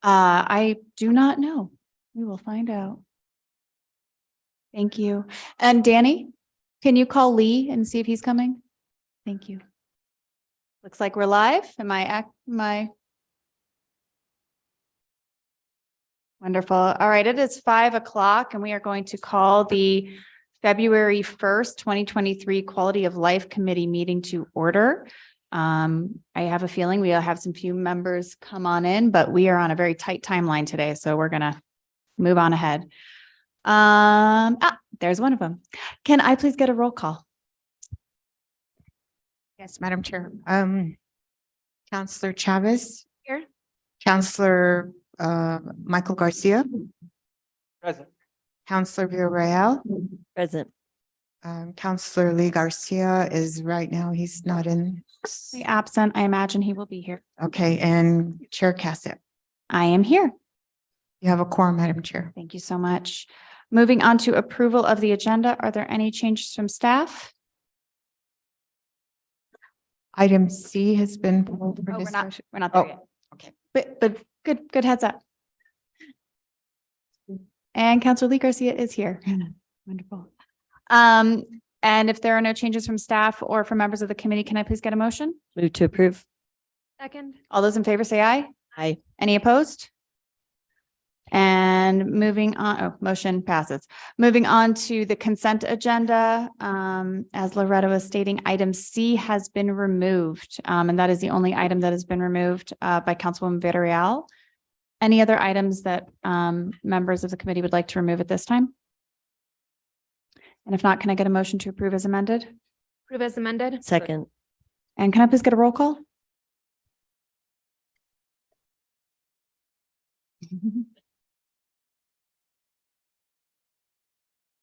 I do not know. We will find out. Thank you. And Danny, can you call Lee and see if he's coming? Thank you. Looks like we're live. Am I? Wonderful. All right. It is 5 o'clock and we are going to call the February 1st, 2023 Quality of Life Committee meeting to order. I have a feeling we'll have some few members come on in, but we are on a very tight timeline today. So we're going to move on ahead. There's one of them. Can I please get a roll call? Yes, Madam Chair. Councillor Chavez. Here. Councillor Michael Garcia. Present. Councillor Villarreal. Present. Councillor Lee Garcia is right now. He's not in. Absent. I imagine he will be here. Okay, and Chair Cassett. I am here. You have a quorum, Madam Chair. Thank you so much. Moving on to approval of the agenda. Are there any changes from staff? Item C has been pulled for Oh, discussion. we're not there Oh, yet. okay. But good heads up. And Councilor Lee Garcia is here. Wonderful. And if there are no changes from staff or from members of the committee, can I please get a motion? Move to approve. Second. All those in favor say aye. Aye. Any opposed? And moving on, motion passes. Moving on to the consent agenda, as Loretta was stating, item C has been removed. And that is the only item that has been removed by Councilwoman Villarreal. Any other items that members of the committee would like to remove at this time? And if not, can I get a motion to approve as amended? Approve as amended. Second. And can I please get a roll call?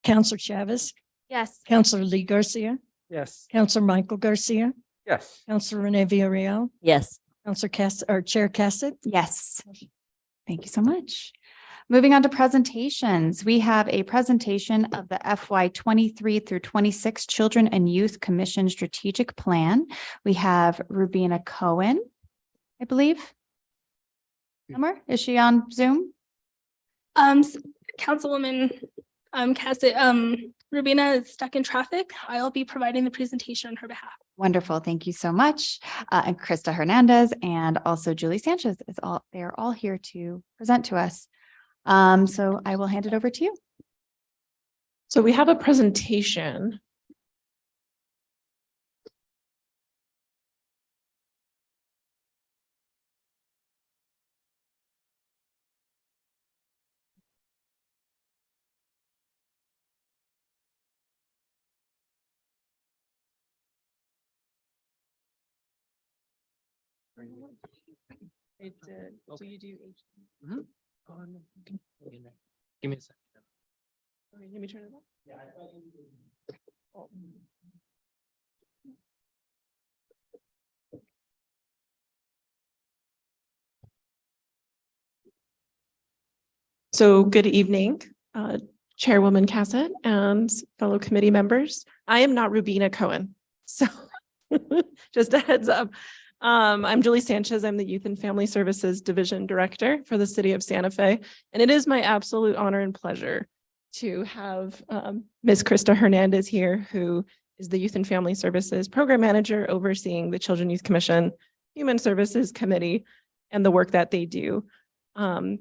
Councillor Chavez, Yes. Councillor Lee Garcia, Yes. Councillor Michael Garcia, Yes. Councillor Rene Villarreal, Yes. Councillor Chair Cassett. Yes. Thank you so much. Moving on to presentations, we have a presentation of the FY 23 through 26 Children and Youth Commission Strategic Plan. We have Rubina Cohen, I believe. Somewhere? Is she on Zoom? Councilwoman Cassett, Rubina is stuck in traffic. I'll be providing the presentation on her behalf. Wonderful. Thank you so much. And Krista Hernandez and also Julie Sanchez they are all here to present to us. So I will hand it over to you. So we have a presentation. Do you do H? Give me a second. Okay, let me turn it on. Oh. So good evening, Chairwoman Cassett and fellow committee members. I am not Rubina Cohen, so just a heads up. I'm Julie Sanchez. I'm the Youth and Family Services Division Director for the City of Santa Fe, and it is my absolute honor and pleasure to have Ms. Krista Hernandez here, who is the Youth and Family Services Program Manager overseeing the Children Youth Commission Human Services Committee and the work that they do. A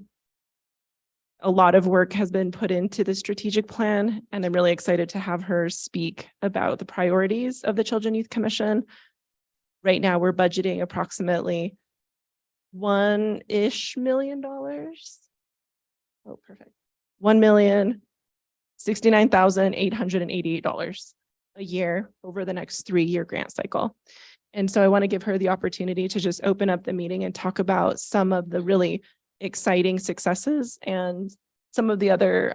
lot of work has been put into the strategic plan, and I'm really excited to have her speak about the priorities of the Children Youth Commission. Right now, we're budgeting approximately $1-ish million. Oh, perfect. $1,069,888 a year over the next 3-year grant cycle. And so I want to give her the opportunity to just open up the meeting and talk about some of the really exciting successes and some of the other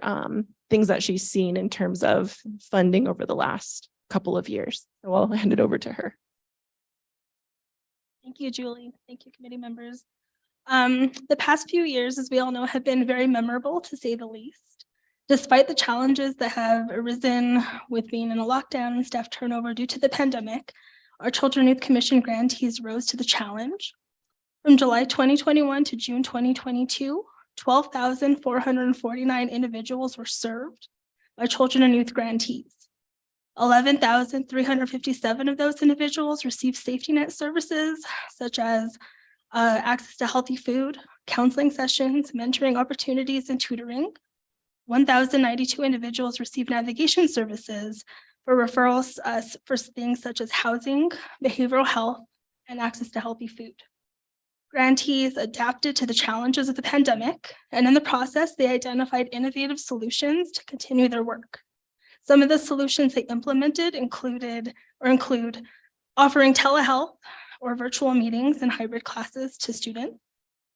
things that she's seen in terms of funding over the last couple of years. So I'll hand it over to her. Thank you, Julie. Thank you, committee members. The past few years, as we all know, have been very memorable, to say the least. Despite the challenges that have arisen with being in a lockdown and staff turnover due to the pandemic, our Children Youth Commission grantees rose to the challenge. From July 2021 to June 2022, 12,449 individuals were served by children and youth grantees. 11,357 of those individuals received safety net services such as access to healthy food, counseling sessions, mentoring opportunities, and tutoring. 1,092 individuals received navigation services for referrals for things such as housing, behavioral health, and access to healthy food. Grantees adapted to the challenges of the pandemic, and in the process, they identified innovative solutions to continue their work. Some of the solutions they implemented include offering telehealth or virtual meetings and hybrid classes to students,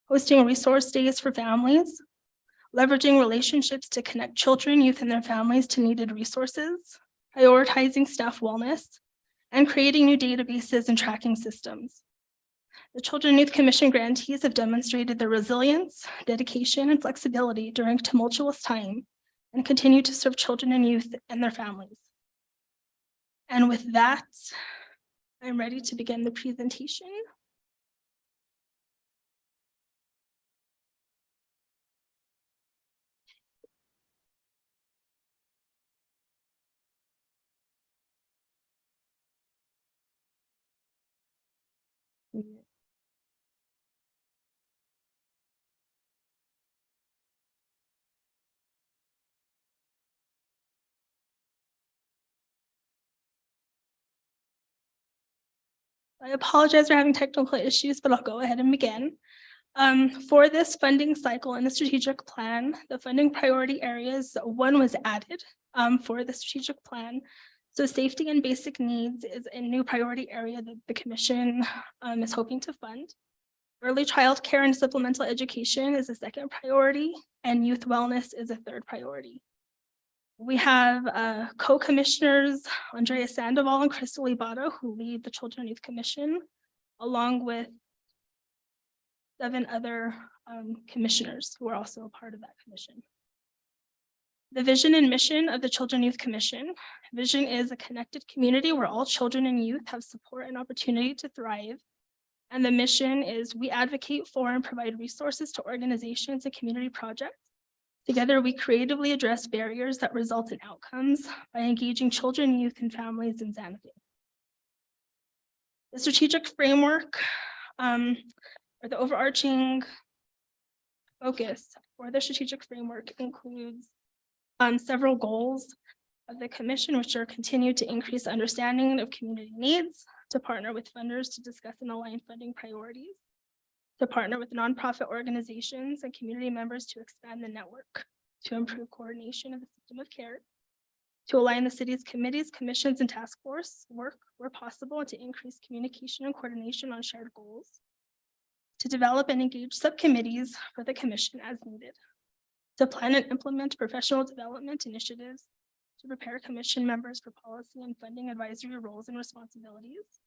hosting resource days for families, leveraging relationships to connect children, youth, and their families to needed resources, prioritizing staff wellness, and creating new databases and tracking systems. The Children and Youth Commission grantees have demonstrated their resilience, dedication, and flexibility during a tumultuous time and continue to serve children and youth and their families. And with that, I'm ready to begin the presentation. I apologize for having technical issues, but I'll go ahead and begin. For this funding cycle in the strategic plan, the funding priority areas, one was added for the strategic plan. So safety and basic needs is a new priority area that the commission is hoping to fund. Early child care and supplemental education is a second priority, and youth wellness is a third priority. We have co-commissioners, Andrea Sandoval and Crystal Ibarra, who lead the Children and Youth Commission, along with 7 other commissioners who are also a part of that commission. The vision and mission of the Children and Youth Commission. Vision is a connected community where all children and youth have support and opportunity to thrive. And the mission is we advocate for and provide resources to organizations and community projects. Together, we creatively address barriers that result in outcomes by engaging children, youth, and families in Santa Fe. The strategic framework, or the overarching focus for the strategic framework includes several goals of the commission, which are continue to increase understanding of community needs, to partner with funders to discuss and align funding priorities, to partner with nonprofit organizations and community members to expand the network, to improve coordination of the system of care, to align the city's committees, commissions, and task force work where possible, and to increase communication and coordination on shared goals, to develop and engage subcommittees for the commission as needed, to plan and implement professional development initiatives, to prepare commission members for policy and funding advisory roles and responsibilities,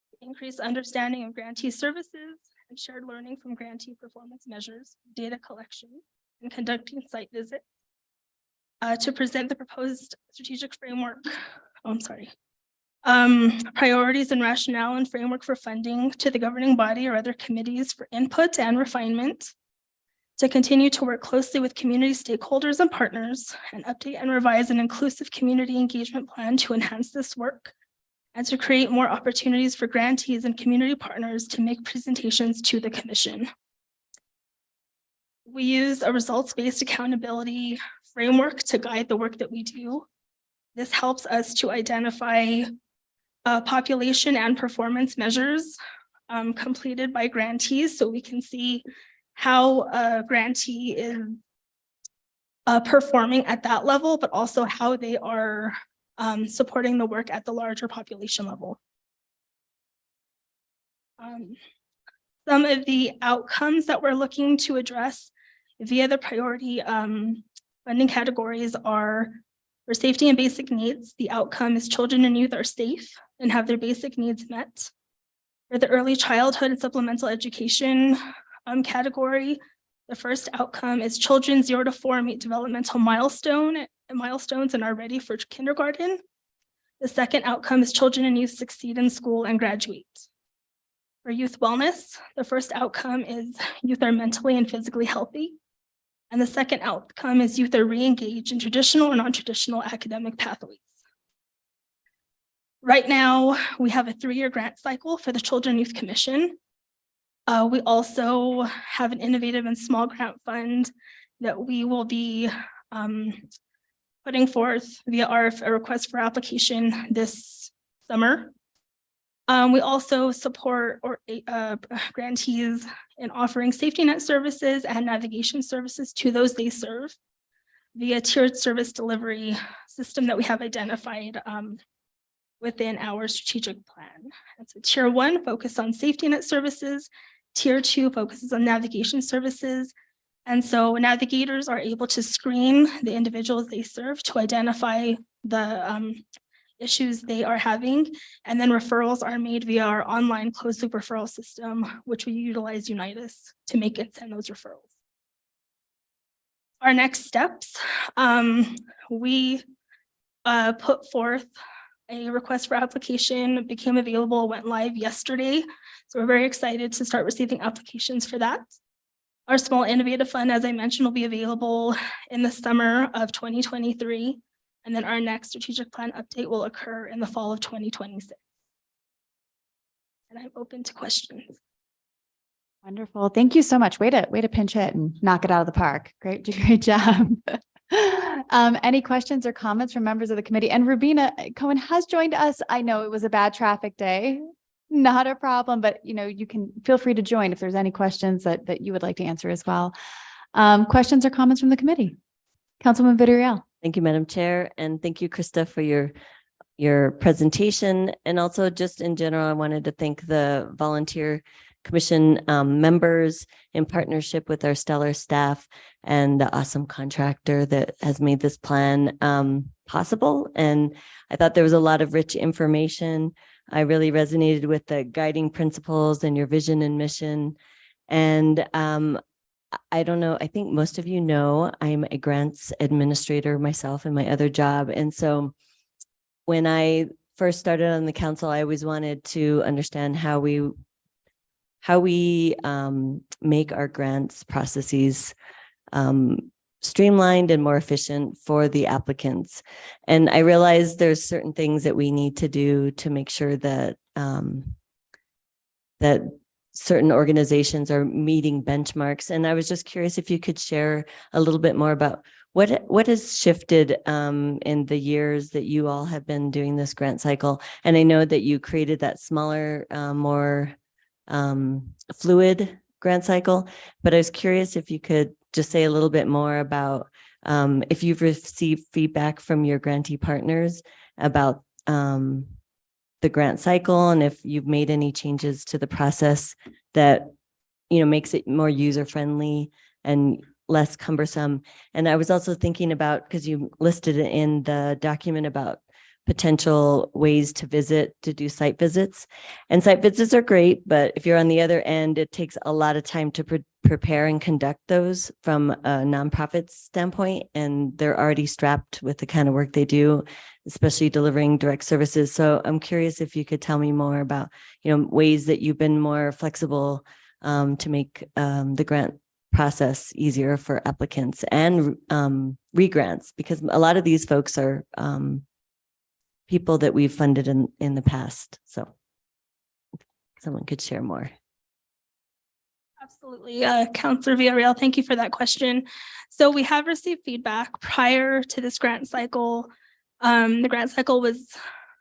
to increase understanding of grantee services and shared learning from grantee performance measures, data collection, and conducting site visits, to present the proposed strategic framework, priorities and rationale and framework for funding to the governing body or other committees for input and refinement, to continue to work closely with community stakeholders and partners and update and revise an inclusive community engagement plan to enhance this work, and to create more opportunities for grantees and community partners to make presentations to the commission. We use a results-based accountability framework to guide the work that we do. This helps us to identify population and performance measures completed by grantees, so we can see how a grantee is performing at that level, but also how they are supporting the work at the larger population level. Some of the outcomes that we're looking to address via the priority funding categories are for safety and basic needs. The outcome is children and youth are safe and have their basic needs met. For the early childhood and supplemental education category, the first outcome is children 0 to 4 meet developmental milestones and are ready for kindergarten. The second outcome is children and youth succeed in school and graduate. For youth wellness, the first outcome is youth are mentally and physically healthy. And the second outcome is youth are re-engaged in traditional or non-traditional academic pathways. Right now, we have a 3-year grant cycle for the Children and Youth Commission. We also have an innovative and small grant fund that we will be putting forth via a request for application this summer. We also support grantees in offering safety net services and navigation services to those they serve via tiered service delivery system that we have identified within our strategic plan. And so tier 1 focuses on safety net services, tier 2 focuses on navigation services. And so navigators are able to screen the individuals they serve to identify the issues they are having, and then referrals are made via our online closed loop referral system, which we utilize Unitas to make and send those referrals. Our next steps, we put forth a request for application, became available, went live yesterday. So we're very excited to start receiving applications for that. Our small innovative fund, as I mentioned, will be available in the summer of 2023. And then our next strategic plan update will occur in the fall of 2026. And I'm open to questions. Wonderful. Thank you so much. Way to pinch hit and knock it out of the park. Great job. Any questions or comments from members of the committee? And Rubina Cohen has joined us. I know it was a bad traffic day. Not a problem, but you can feel free to join if there's any questions that you would like to answer as well. Questions or comments from the committee? Councilwoman Villarreal. Thank you, Madam Chair, and thank you, Krista, for your presentation. And also just in general, I wanted to thank the volunteer commission members in partnership with our stellar staff and the awesome contractor that has made this plan possible. And I thought there was a lot of rich information. I really resonated with the guiding principles and your vision and mission. And I don't know, I think most of you know, I'm a grants administrator myself in my other job. And so when I first started on the council, I always wanted to understand how we make our grants processes streamlined and more efficient for the applicants. And I realized there's certain things that we need to do to make sure that that certain organizations are meeting benchmarks. And I was just curious if you could share a little bit more about what has shifted in the years that you all have been doing this grant cycle. And I know that you created that smaller, more fluid grant cycle, but I was curious if you could just say a little bit more about if you've received feedback from your grantee partners about the grant cycle, and if you've made any changes to the process that makes it more user-friendly and less cumbersome. And I was also thinking about, because you listed it in the document about potential ways to do site visits. And site visits are great, but if you're on the other end, it takes a lot of time to prepare and conduct those from a nonprofit standpoint, and they're already strapped with the kind of work they do, especially delivering direct services. So I'm curious if you could tell me more about, ways that you've been more flexible to make the grant process easier for applicants and re-grants, because a lot of these folks are people that we've funded in the past. So someone could share more. Absolutely. Councilor Villarreal, thank you for that question. So we have received feedback prior to this grant cycle. The grant cycle was,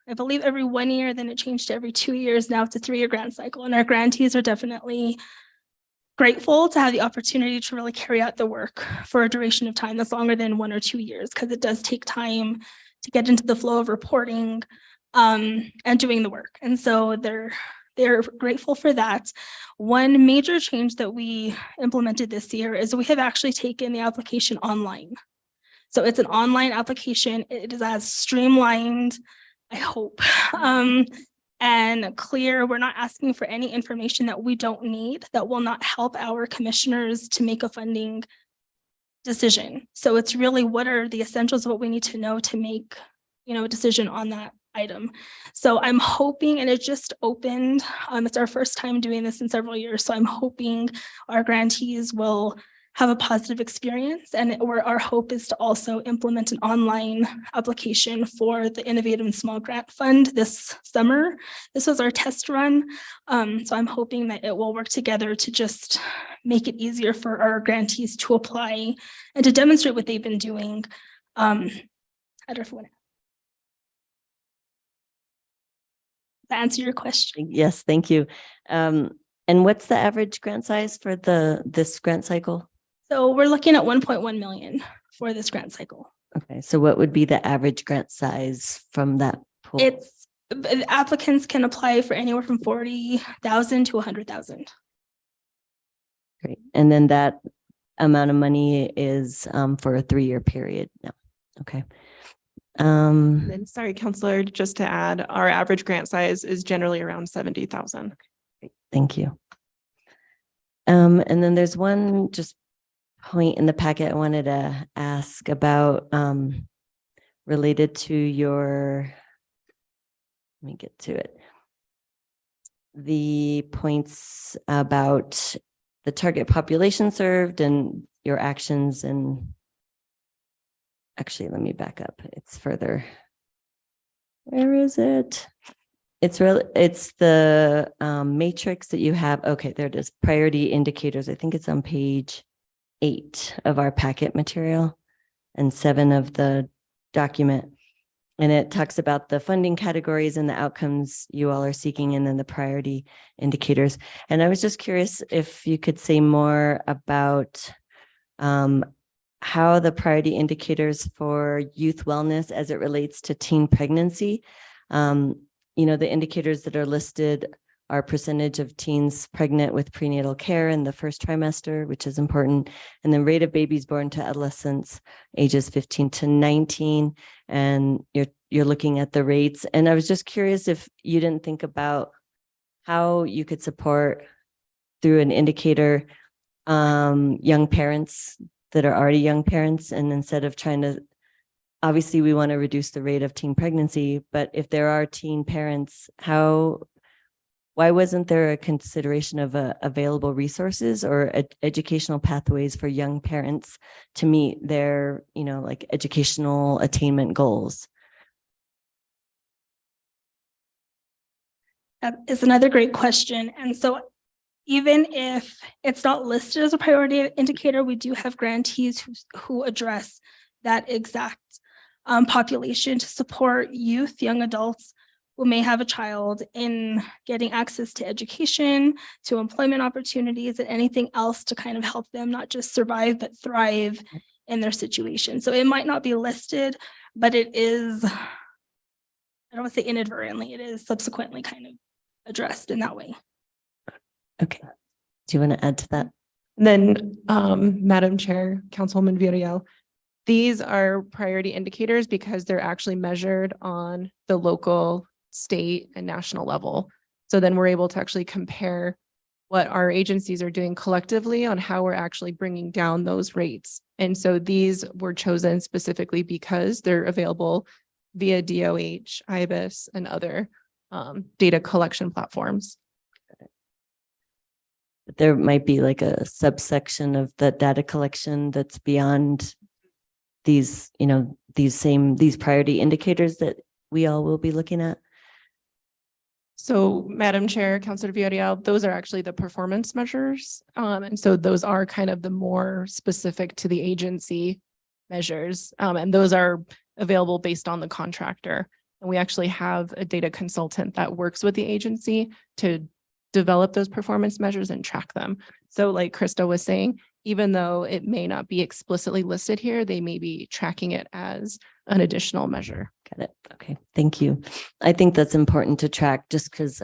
I believe, every 1 year, then it changed to every 2 years. Now it's a 3-year grant cycle, and our grantees are definitely grateful to have the opportunity to really carry out the work for a duration of time that's longer than 1 or 2 years, because it does take time to get into the flow of reporting and doing the work. And so they're grateful for that. One major change that we implemented this year is we have actually taken the application online. So it's an online application. It is as streamlined, I hope, and clear. We're not asking for any information that we don't need, that will not help our commissioners to make a funding decision. So it's really what are the essentials of what we need to know to make, a decision on that item. So I'm hoping, and it just opened, it's our first time doing this in several years. So I'm hoping our grantees will have a positive experience. And our hope is to also implement an online application for the Innovative and Small Grant Fund this summer. This was our test run. So I'm hoping that it will work together to just make it easier for our grantees to apply and to demonstrate what they've been doing. I don't know if you want to answer your question. Yes, thank you. And what's the average grant size for this grant cycle? So we're looking at 1.1 million for this grant cycle. Okay, so what would be the average grant size from that pool? It's applicants can apply for anywhere from 40,000 to 100,000. Great. And then that amount of money is for a 3-year period? No. Okay. Then, sorry, Counselor, just to add, our average grant size is generally around 70,000. Thank you. And then there's one just point in the packet I wanted to ask about related to your, let me get to it. The points about the target population served and your actions, and actually, let me back up. It's further. Where is it? It's the matrix that you have. Okay, there it is. Priority indicators. I think it's on page 8 of our packet material and 7 of the document. And it talks about the funding categories and the outcomes you all are seeking, and then the priority indicators. And I was just curious if you could say more about how the priority indicators for youth wellness as it relates to teen pregnancy. The indicators that are listed are percentage of teens pregnant with prenatal care in the first trimester, which is important, and then rate of babies born to adolescents ages 15 to 19. And you're looking at the rates. And I was just curious if you didn't think about how you could support through an indicator young parents that are already young parents, and instead of trying to, obviously we want to reduce the rate of teen pregnancy, but if there are teen parents, why wasn't there a consideration of available resources or educational pathways for young parents to meet their, like educational attainment goals? That is another great question. And so even if it's not listed as a priority indicator, we do have grantees who address that exact population to support youth, young adults who may have a child in getting access to education, to employment opportunities, and anything else to kind of help them not just survive, but thrive in their situation. So it might not be listed, but it is, I don't want to say inadvertently, it is subsequently kind of addressed in that way. Okay. Do you want to add to that? Then, Madam Chair, Councilwoman Villarreal, these are priority indicators because they're actually measured on the local, state, and national level. So then we're able to actually compare what our agencies are doing collectively on how we're actually bringing down those rates. And so these were chosen specifically because they're available via DOH, IBIS, and other data collection platforms. There might be like a subsection of the data collection that's beyond these, these priority indicators that we all will be looking at. So, Madam Chair, Councilor Villarreal, those are actually the performance measures. And so those are kind of the more specific to the agency measures. And those are available based on the contractor. And we actually have a data consultant that works with the agency to develop those performance measures and track them. So like Krista was saying, even though it may not be explicitly listed here, they may be tracking it as an additional measure. Got it. Okay. Thank you. I think that's important to track just because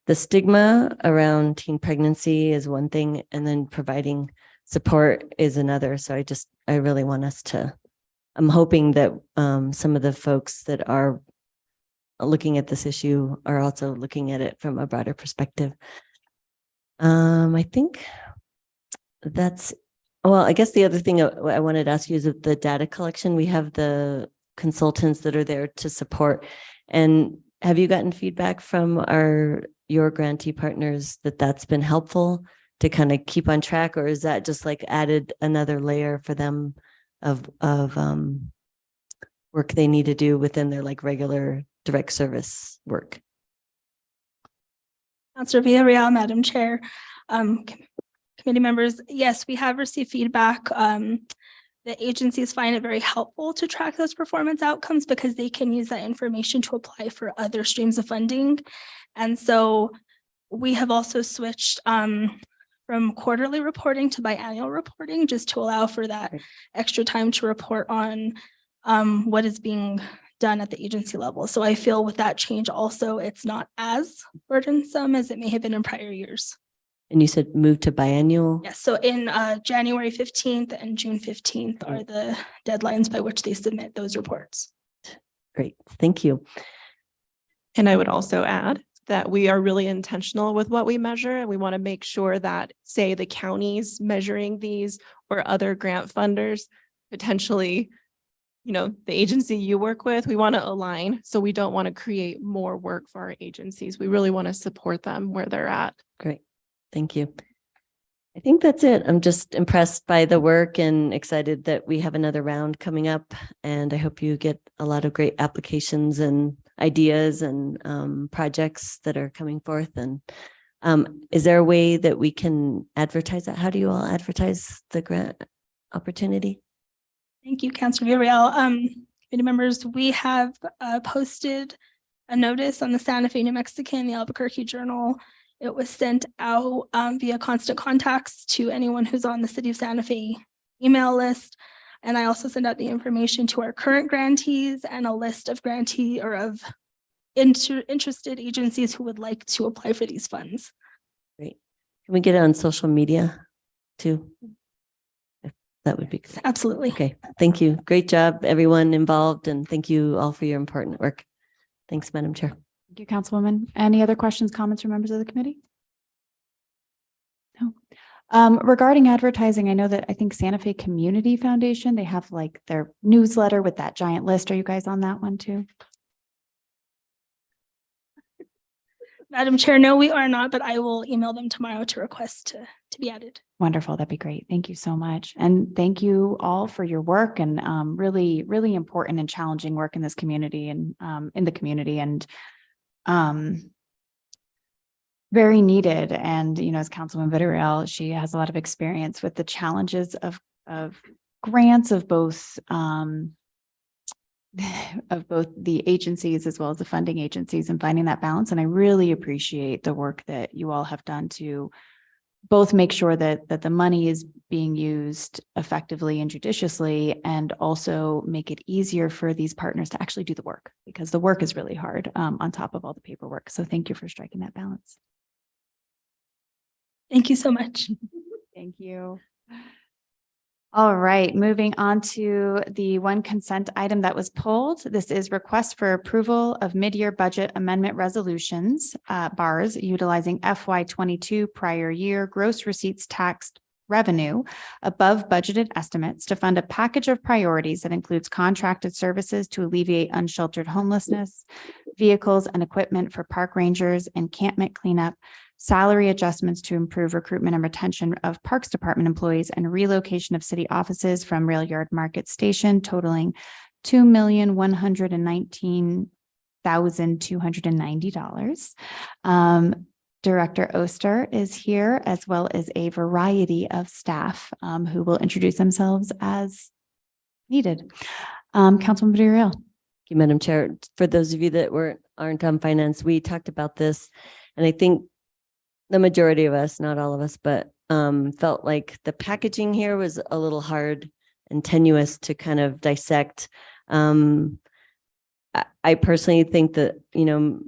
the stigma around teen pregnancy is one thing, and then providing support is another. So I really want us to, I'm hoping that some of the folks that are looking at this issue are also looking at it from a broader perspective. I think I guess the other thing I wanted to ask you is that the data collection, we have the consultants that are there to support. And have you gotten feedback from your grantee partners that that's been helpful to kind of keep on track, or is that just like added another layer for them of work they need to do within their like regular direct service work? Councillor Villarreal, Madam Chair, committee members, yes, we have received feedback. The agencies find it very helpful to track those performance outcomes because they can use that information to apply for other streams of funding. And so we have also switched from quarterly reporting to biannual reporting, just to allow for that extra time to report on what is being done at the agency level. So I feel with that change also, it's not as burdensome as it may have been in prior years. And you said move to biannual? Yes, so in January 15th and June 15th are the deadlines by which they submit those reports. Great, thank you. And I would also add that we are really intentional with what we measure, and we want to make sure that, say, the counties measuring these or other grant funders, potentially, the agency you work with, we want to align. So we don't want to create more work for our agencies. We really want to support them where they're at. Great, thank you. I think that's it. I'm just impressed by the work and excited that we have another round coming up. And I hope you get a lot of great applications and ideas and projects that are coming forth. And is there a way that we can advertise that? How do you all advertise the grant opportunity? Thank you, Councilor Villarreal. Committee members, we have posted a notice on the Santa Fe, New Mexican, the Albuquerque Journal. It was sent out via constant contacts to anyone who's on the City of Santa Fe email list. And I also send out the information to our current grantees and a list of grantee or of interested agencies who would like to apply for these funds. Great. Can we get it on social media too? That would be good. Absolutely. Okay, thank you. Great job, everyone involved, and thank you all for your important work. Thanks, Madam Chair. Thank you, Councilwoman. Any other questions, comments from members of the committee? No. Regarding advertising, I know that I think Santa Fe Community Foundation, they have like their newsletter with that giant list. Are you guys on that one too? Madam Chair, no, we are not, but I will email them tomorrow to request to be added. Wonderful. That'd be great. Thank you so much. And thank you all for your work and really, really important and challenging work in this community and in the community and very needed. And, as Councilwoman Villarreal, she has a lot of experience with the challenges of grants of both the agencies as well as the funding agencies and finding that balance. And I really appreciate the work that you all have done to both make sure that the money is being used effectively and judiciously, and also make it easier for these partners to actually do the work, because the work is really hard on top of all the paperwork. So thank you for striking that balance. Thank you so much. Thank you. All right, moving on to the one consent item that was pulled. This is request for approval of mid-year budget amendment resolutions, BARS, utilizing FY22 prior year gross receipts tax revenue above budgeted estimates to fund a package of priorities that includes contracted services to alleviate unsheltered homelessness, vehicles and equipment for park rangers, encampment cleanup, salary adjustments to improve recruitment and retention of Parks Department employees, and relocation of city offices from Rail Yard Market Station totaling $2,119,290. Director Oster is here, as well as a variety of staff who will introduce themselves as needed. Councilwoman Villarreal. Thank you, Madam Chair. For those of you that aren't on finance, we talked about this, and I think the majority of us, not all of us, but felt like the packaging here was a little hard and tenuous to kind of dissect. I personally think that,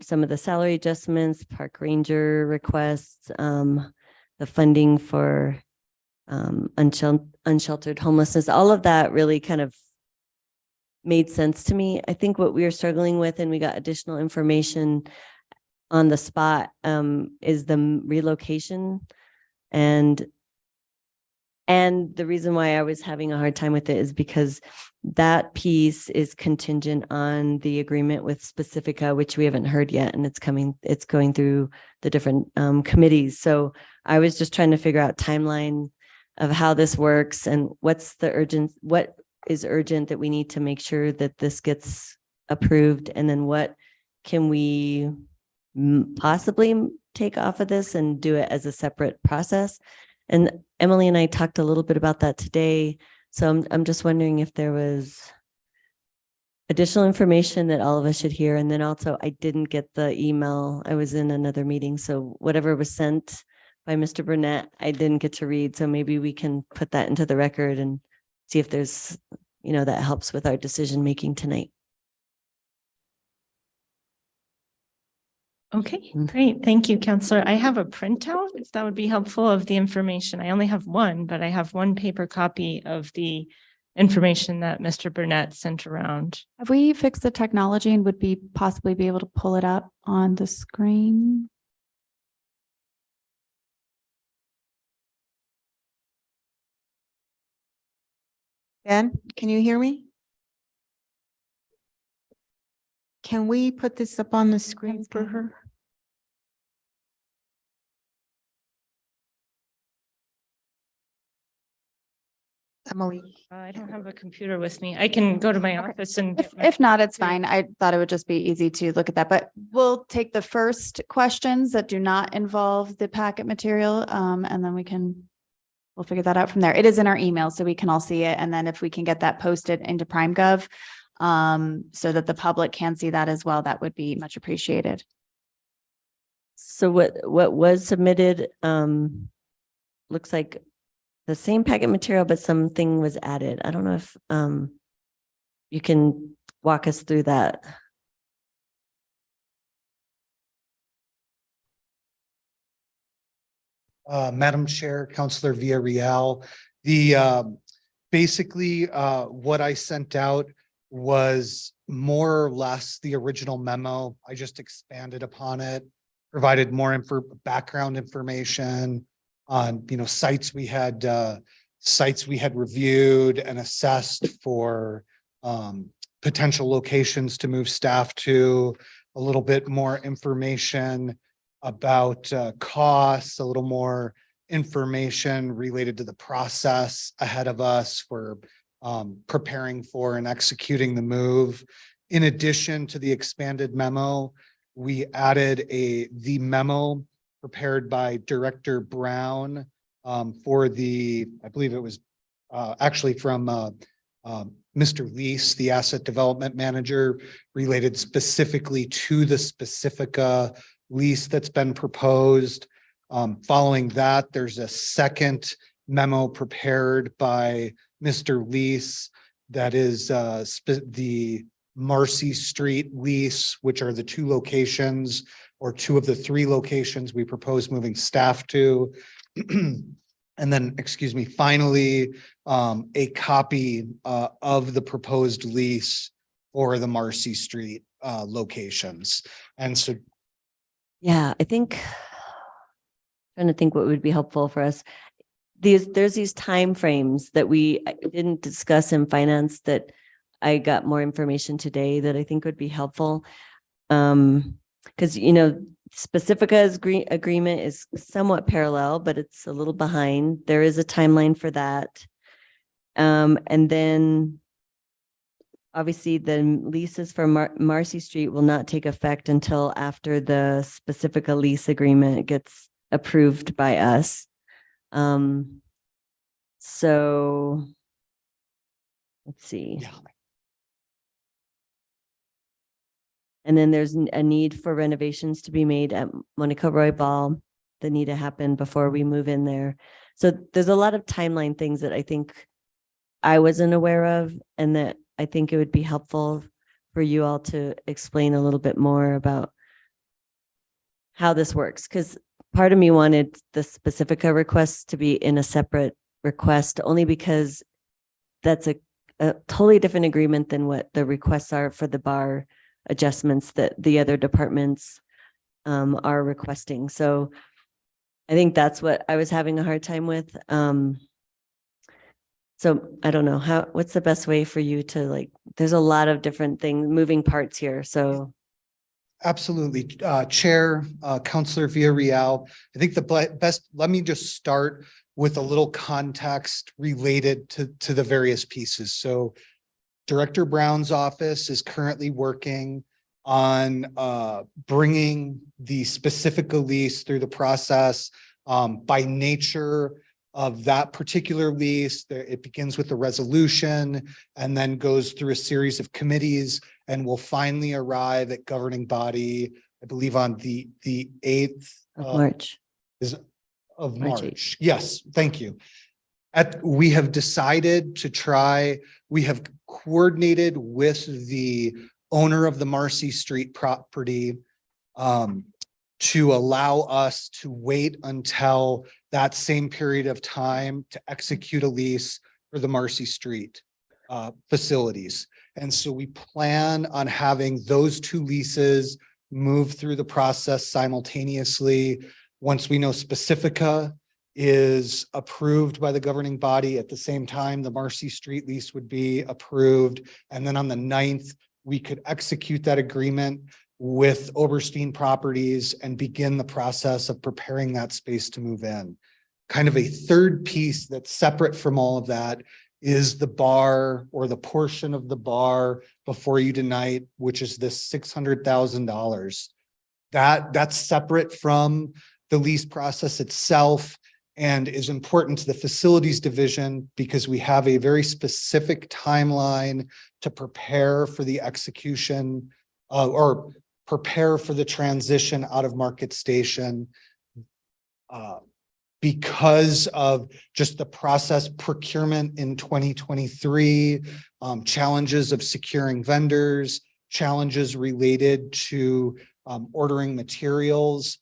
some of the salary adjustments, park ranger requests, the funding for unsheltered homelessness, all of that really kind of made sense to me. I think what we are struggling with, and we got additional information on the spot, is the relocation. And And the reason why I was having a hard time with it is because that piece is contingent on the agreement with Specifica, which we haven't heard yet, and it's going through the different committees. So I was just trying to figure out timeline of how this works and what is urgent that we need to make sure that this gets approved, and then what can we possibly take off of this and do it as a separate process. And Emily and I talked a little bit about that today. So I'm just wondering if there was additional information that all of us should hear. And then also I didn't get the email. I was in another meeting. So whatever was sent by Mr. Burnett, I didn't get to read. So maybe we can put that into the record and see if there's, that helps with our decision making tonight. Okay, Mm. great. Thank you, Counselor. I have a printout, if that would be helpful, of the information. I only have one, but I have one paper copy of the information that Mr. Burnett sent around. Have we fixed the technology and would we possibly be able to pull it up on the screen? Ben, can you hear me? Can we put this up on the screen for her? Emily, I don't have a computer with me. I can go to my office and. If not, it's fine. I thought it would just be easy to look at that, but we'll take the first questions that do not involve the packet material. And then we'll figure that out from there. It is in our email, so we can all see it. And then if we can get that posted into PrimeGov, so that the public can see that as well, that would be much appreciated. So what was submitted looks like the same packet material, but something was added. I don't know if you can walk us through that. Madam Chair, Councilor Villarreal, basically what I sent out was more or less the original memo. I just expanded upon it, provided more background information on, sites we had reviewed and assessed for potential locations to move staff to, a little bit more information about costs, a little more information related to the process ahead of us for preparing for and executing the move. In addition to the expanded memo, we added the memo prepared by Director Brown for I believe it was actually from Mr. Lease, the asset development manager, related specifically to the Specifica lease that's been proposed. Following that, there's a second memo prepared by Mr. Lease that is the Marcy Street lease, which are the two locations or two of the three locations we propose moving staff to. And then, finally, a copy of the proposed lease for the Marcy Street locations. And so, Yeah, trying to think what would be helpful for us. There's these timeframes that we didn't discuss in finance that I got more information today that I think would be helpful. Because, Specifica's agreement is somewhat parallel, but it's a little behind. There is a timeline for that. And then obviously the leases for Marcy Street will not take effect until after the Specifica lease agreement gets approved by us. So let's see. yeah. And then there's a need for renovations to be made at Monica Roy Ball that need to happen before we move in there. So there's a lot of timeline things that I think I wasn't aware of, and that I think it would be helpful for you all to explain a little bit more about how this works. Because part of me wanted the Specifica requests to be in a separate request, only because that's a totally different agreement than what the requests are for the bar adjustments that the other departments are requesting. So I think that's what I was having a hard time with. So I don't know what's the best way for you to like, there's a lot of different things, moving parts here. So Absolutely. Chair, Counselor Villarreal, I think the best, let me just start with a little context related to the various pieces. So Director Brown's office is currently working on bringing the specific lease through the process. By nature of that particular lease, it begins with a resolution and then goes through a series of committees and will finally arrive at governing body, I believe on the 8th of March. of March March. Yes, thank you. We have decided to try, we have coordinated with the owner of the Marcy Street property to allow us to wait until that same period of time to execute a lease for the Marcy Street facilities. And so we plan on having those two leases move through the process simultaneously. Once we know Specifica is approved by the governing body, at the same time, the Marcy Street lease would be approved. And then on the 9th, we could execute that agreement with Oberstein Properties and begin the process of preparing that space to move in. Kind of a third piece that's separate from all of that is the bar or the portion of the bar before you tonight, which is this $600,000. That's separate from the lease process itself and is important to the facilities division because we have a very specific timeline to prepare for the execution or prepare for the transition out of Market Station. Because of just the process procurement in 2023, challenges of securing vendors, challenges related to ordering materials,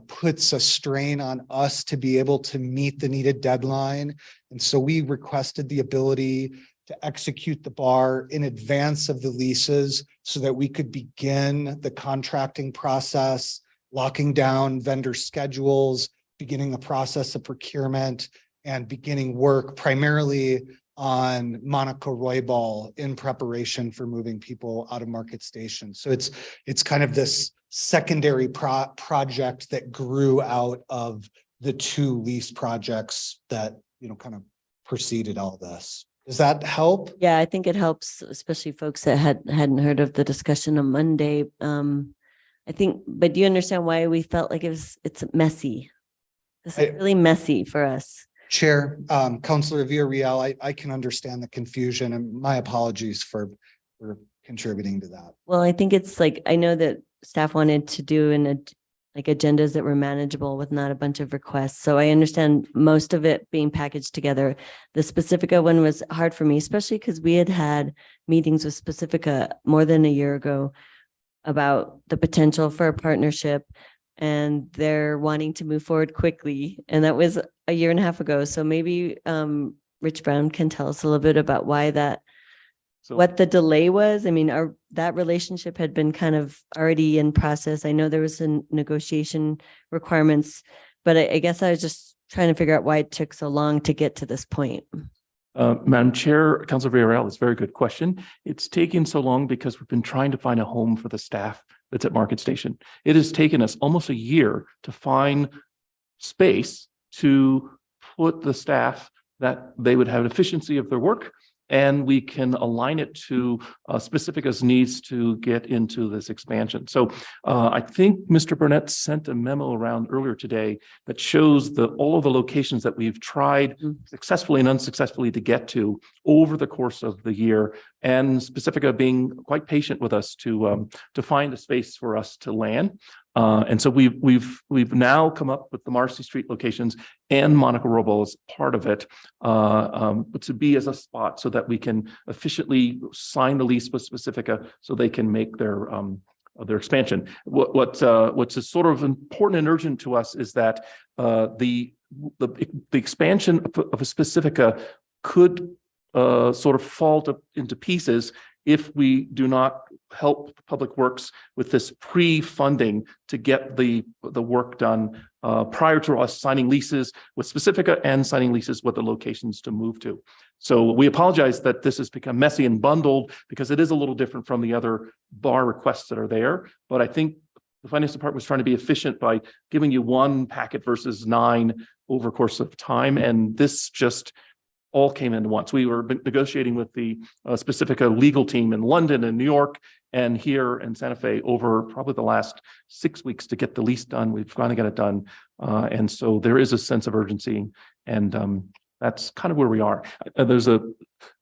puts a strain on us to be able to meet the needed deadline. And so we requested the ability to execute the bar in advance of the leases so that we could begin the contracting process, locking down vendor schedules, beginning the process of procurement and beginning work primarily on Monica Roybal in preparation for moving people out of Market Station. So it's kind of this secondary project that grew out of the two lease projects that, kind of preceded all this. Does that help? Yeah, I think it helps, especially folks that hadn't heard of the discussion on Monday. I think, but do you understand why we felt like it's messy? This is really messy for us. Chair, Councilor Villarreal, I can understand the confusion and my apologies for contributing to that. Well, I think it's like, I know that staff wanted to do like agendas that were manageable with not a bunch of requests. So I understand most of it being packaged together. The Specifica one was hard for me, especially because we had meetings with Specifica more than a year ago about the potential for a partnership and they're wanting to move forward quickly. And that was a year and a half ago. So maybe Rich Brown can tell us a little bit about why what the delay was. I mean, that relationship had been kind of already in process. I know there was some negotiation requirements, but I guess I was just trying to figure out why it took so long to get to this point. Madam Chair, Councilor Villarreal, it's a very good question. It's taken so long because we've been trying to find a home for the staff that's at Market Station. It has taken us almost a year to find space to put the staff that they would have efficiency of their work, and we can align it to Specifica's needs to get into this expansion. So I think Mr. Burnett sent a memo around earlier today that shows all of the locations that we've tried successfully and unsuccessfully to get to over the course of the year, and Specifica being quite patient with us to find a space for us to land. And so we've now come up with the Marcy Street locations and Monica Roybal as part of it, but to be as a spot so that we can efficiently sign the lease with Specifica so they can make their expansion. What's sort of important and urgent to us is that the expansion of a Specifica could sort of fall into pieces if we do not help Public Works with this pre-funding to get the work done prior to us signing leases with Specifica and signing leases with the locations to move to. So we apologize that this has become messy and bundled because it is a little different from the other bar requests that are there. But I think the finance department was trying to be efficient by giving you one packet versus 9 over the course of time. And this just all came into once. We were negotiating with the Specifica legal team in London and New York and here in Santa Fe over probably the last 6 weeks to get the lease done. We've finally got it done. And so there is a sense of urgency, and that's kind of where we are. There's a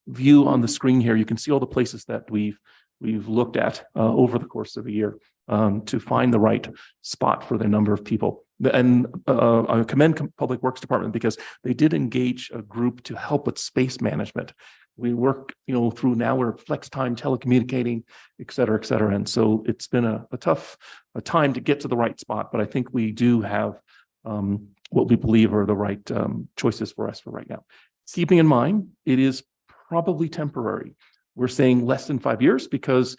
view on the screen here. You can see all the places that we've looked at over the course of a year to find the right spot for the number of people. And I commend Public Works Department because they did engage a group to help with space management. We work, through now we're flex time, telecommunicating, et cetera, et cetera. And so it's been a tough time to get to the right spot, but I think we do have what we believe are the right choices for us for right now. Keeping in mind, it is probably temporary. We're saying less than 5 years because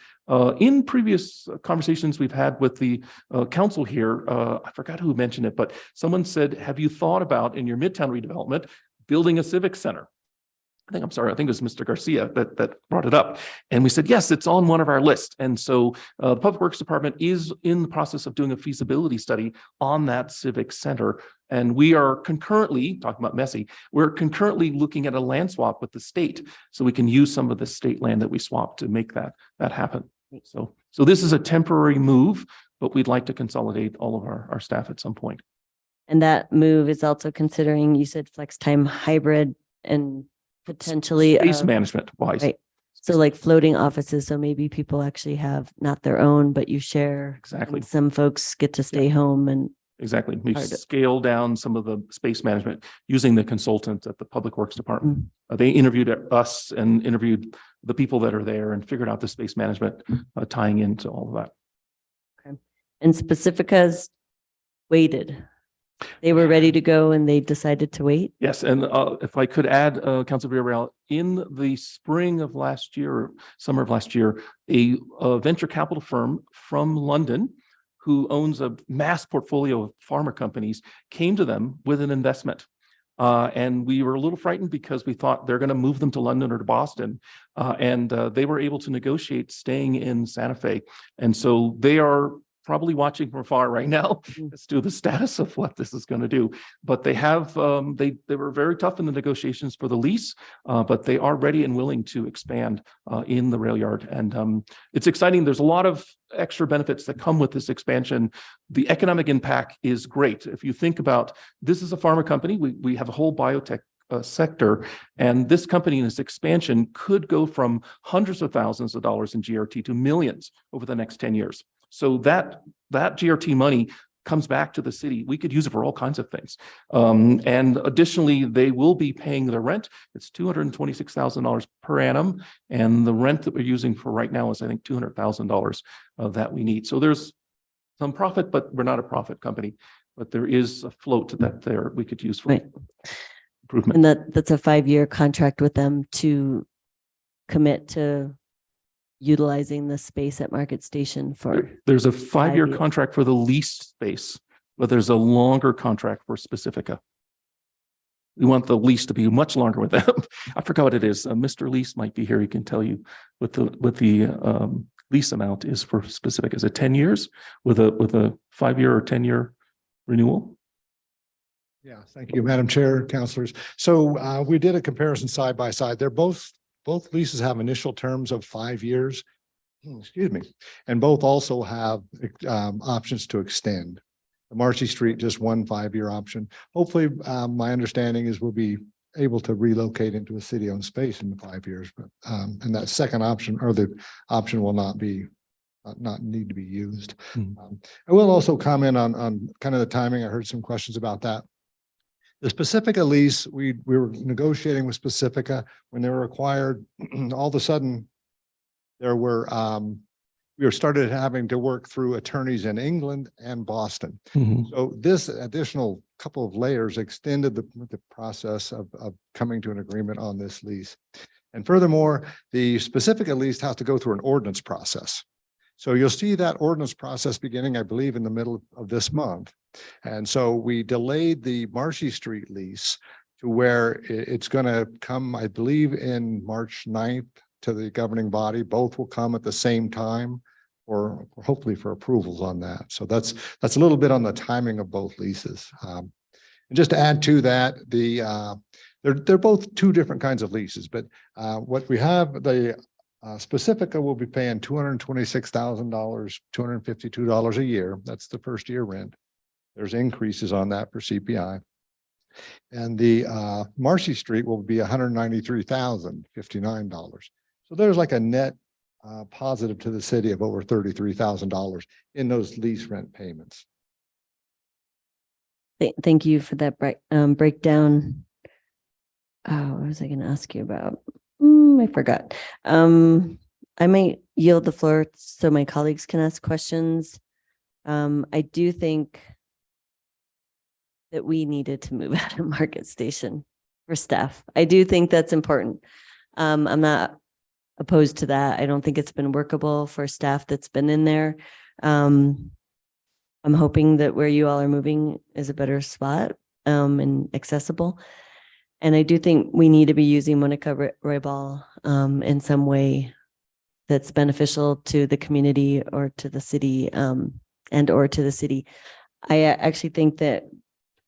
in previous conversations we've had with the council here, I forgot who mentioned it, but someone said, have you thought about in your Midtown redevelopment building a civic center? I think it was Mr. Garcia that brought it up. And we said, yes, it's on one of our lists. And so the Public Works Department is in the process of doing a feasibility study on that civic center. And we are concurrently, talking about messy, we're concurrently looking at a land swap with the state so we can use some of the state land that we swapped to make that happen. So this is a temporary move, but we'd like to consolidate all of our staff at some point. And that move is also considering, you said flex time hybrid and potentially Space management wise. right. So like floating offices. So maybe people actually have not their own, but you share. Exactly. And some folks get to stay home and Exactly. We've Hard to- scaled down some of the space management using the consultants at the Public Works Department. They interviewed us and interviewed the people that are there and figured out the space management tying into all of that. and Specifica's waited. They were ready to go and they decided to wait. Yes, and if I could add, Council Villarreal, in the spring of last year, or summer of last year, a venture capital firm from London who owns a mass portfolio of pharma companies came to them with an investment. And we were a little frightened because we thought they're going to move them to London or to Boston. And they were able to negotiate staying in Santa Fe. And so they are probably watching from afar right now as to the status of what this is going to do. But they have, they were very tough in the negotiations for the lease, but they are ready and willing to expand in the rail yard. And it's exciting. There's a lot of extra benefits that come with this expansion. The economic impact is great. If you think about, this is a pharma company, we have a whole biotech sector, and this company in its expansion could go from hundreds of thousands of dollars in GRT to millions over the next 10 years. So that GRT money comes back to the city. We could use it for all kinds of things. And additionally, they will be paying their rent. It's $226,000 per annum. And the rent that we're using for right now is, I think, $200,000 that we need. So there's some profit, but we're not a profit company. But there is a float that we could use for Right. improvement. And that's a 5-year contract with them to commit to utilizing the space at Market Station for. There's a 5-year 5 years. contract for the leased space, but there's a longer contract for Specifica. We want the lease to be much longer with them. I forgot what it is. Mr. Lease might be here. He can tell you what the lease amount is for Specifica. Is it 10 years with a 5-year or 10-year renewal? Yeah, thank you, Madam Chair, councilors. So we did a comparison side by side. They're both leases have initial terms of 5 years. Excuse me. And both also have options to extend. The Marcy Street, just one 5-year option. Hopefully, my understanding is we'll be able to relocate into a city-owned space in the 5 years, but and that second option or the option will not need to be used. I will also comment on kind of the timing. I heard some questions about that. The Specifica lease, we were negotiating with Specifica when they were acquired. All of a sudden, we were started having to work through attorneys in England and Boston. So this additional couple of layers extended the process of coming to an agreement on this lease. And furthermore, the Specifica lease has to go through an ordinance process. So you'll see that ordinance process beginning, I believe, in the middle of this month. And so we delayed the Marcy Street lease to where it's going to come, I believe, in March 9th to the governing body. Both will come at the same time, or hopefully for approvals on that. So that's a little bit on the timing of both leases. And just to add to that, they're both two different kinds of leases, but what we have, the Pacifica will be paying $226,000, $252 a year. That's the first year rent. There's increases on that for CPI. And the Marcy Street will be $193,059. So there's like a net positive to the city of over $33,000 in those lease rent payments. Thank you for that breakdown. What was I going to ask you about? I forgot. I might yield the floor so my colleagues can ask questions. I do think that we needed to move out of Market Station for staff. I do think that's important. I'm not opposed to that. I don't think it's been workable for staff that's been in there. I'm hoping that where you all are moving is a better spot and accessible. And I do think we need to be using Monica Roybal in some way that's beneficial to the community or to the city and or to the city. I actually think that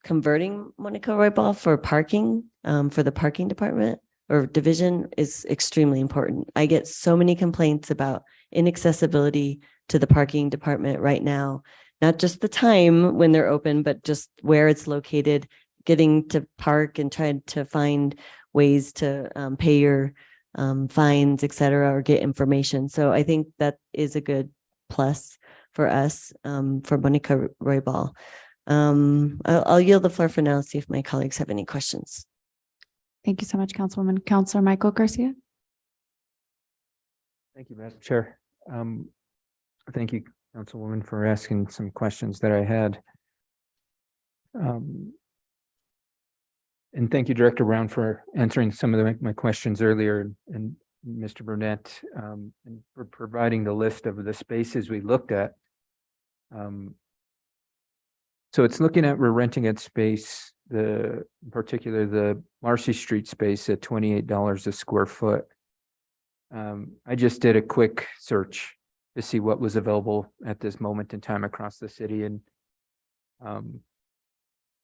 converting Monica Roybal for parking for the parking department or division is extremely important. I get so many complaints about inaccessibility to the parking department right now, not just the time when they're open, but just where it's located, getting to park and trying to find ways to pay your fines, et cetera, or get information. So I think that is a good plus for us, for Monica Roybal. I'll yield the floor for now, see if my colleagues have any questions. Thank you so much, Councilwoman. Councilor Michael Garcia. Thank you, Madam Chair. Thank you, Councilwoman, for asking some questions that I had. And thank you, Director Brown, for answering some of my questions earlier, and Mr. Burnett, and for providing the list of the spaces we looked at. So it's looking at, we're renting at space, in particular, the Marcy Street space at $28 a square foot. I just did a quick search to see what was available at this moment in time across the city, and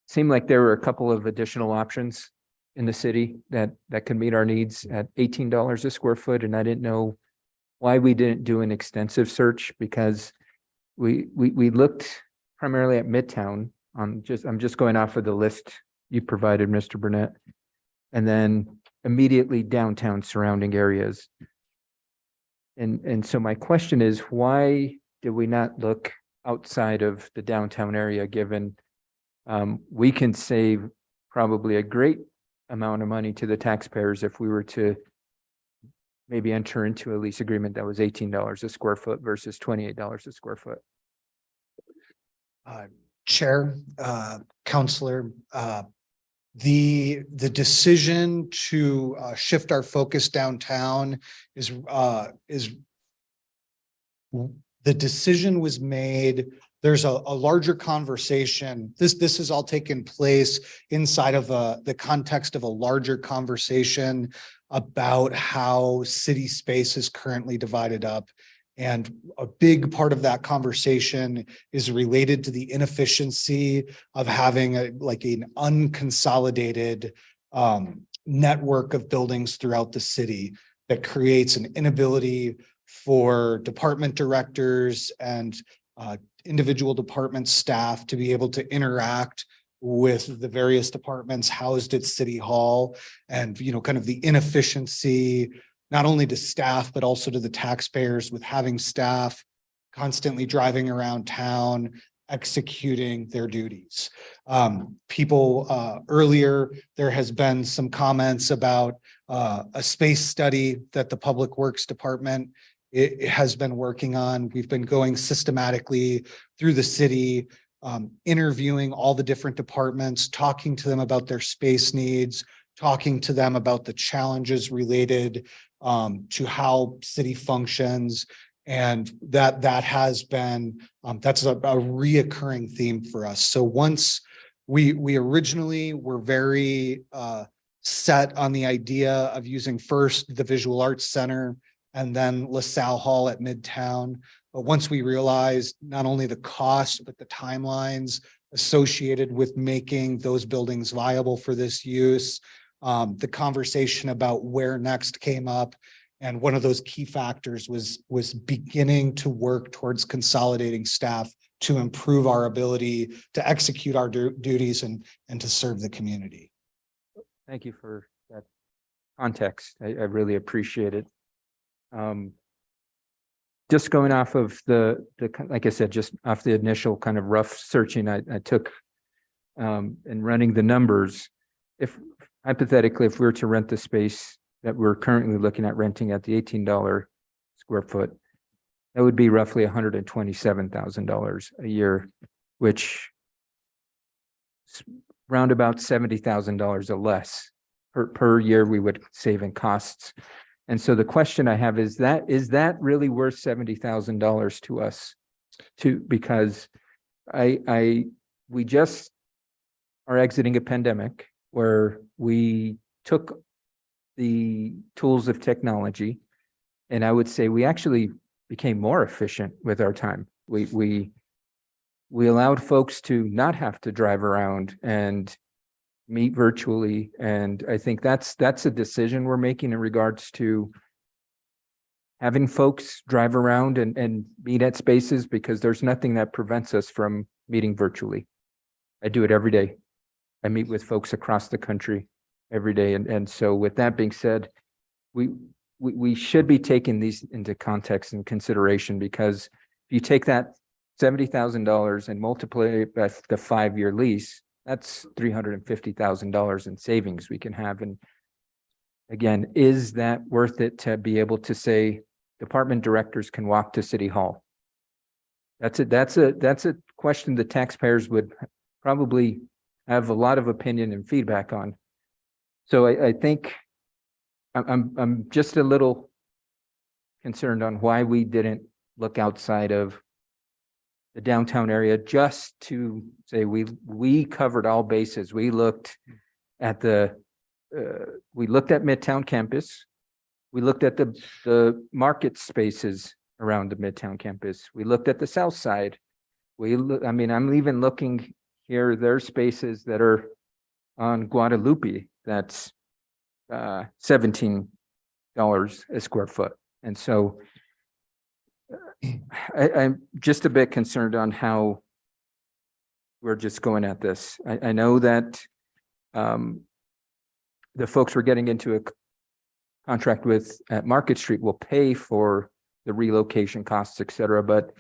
seemed like there were a couple of additional options in the city that could meet our needs at $18 a square foot. And I didn't know why we didn't do an extensive search, because we looked primarily at Midtown. I'm just going off of the list you provided, Mr. Burnett, and then immediately downtown surrounding areas. And so my question is, why did we not look outside of the downtown area, given we can save probably a great amount of money to the taxpayers if we were to maybe enter into a lease agreement that was $18 a square foot versus $28 a square foot? Chair, Counselor, the decision to shift our focus downtown is the decision was made. There's a larger conversation. This has all taken place inside of the context of a larger conversation about how city space is currently divided up. And a big part of that conversation is related to the inefficiency of having an unconsolidated network of buildings throughout the city that creates an inability for department directors and individual department staff to be able to interact with the various departments housed at City Hall, and kind of the inefficiency not only to staff but also to the taxpayers with having staff constantly driving around town executing their duties. Earlier there has been some comments about a space study that the Public Works Department it has been working on. We've been going systematically through the city, interviewing all the different departments, talking to them about their space needs, talking to them about the challenges related to how city functions, And that has been, that's a reoccurring theme for us. So once we originally were very set on the idea of using first the Visual Arts Center and then LaSalle Hall at Midtown. But once we realized not only the cost, but the timelines associated with making those buildings viable for this use, the conversation about where next came up. And one of those key factors was beginning to work towards consolidating staff to improve our ability to execute our duties and to serve the community. Thank you for that context. I really appreciate it. Just going off of the, like I said, just off the initial kind of rough searching I took and running the numbers, if hypothetically, if we were to rent the space that we're currently looking at renting at the $18 square foot, that would be roughly $127,000 a year, which is round about $70,000 or less per year we would save in costs. And so the question I have is that really worth $70,000 to us? Because we just are exiting a pandemic where we took the tools of technology, and I would say we actually became more efficient with our time. We allowed folks to not have to drive around and meet virtually, and I think that's a decision we're making in regards to having folks drive around and meet at spaces, because there's nothing that prevents us from meeting virtually. I do it every day. I meet with folks across the country every day. And so with that being said, we should be taking these into context and consideration, because if you take that $70,000 and multiply it by the 5-year lease, that's $350,000 in savings we can have. And again, is that worth it to be able to say department directors can walk to City Hall? That's a question the taxpayers would probably have a lot of opinion and feedback on. So I think I'm just a little concerned on why we didn't look outside of the downtown area just to say we covered all bases. We looked at Midtown campus. We looked at the market spaces around the Midtown campus. We looked at the south side. I'm even looking here, there's spaces that are on Guadalupe that's $17 a square foot. And so I'm just a bit concerned on how we're just going at this. I know that the folks we're getting into a contract with at Market Street will pay for the relocation costs, et cetera, but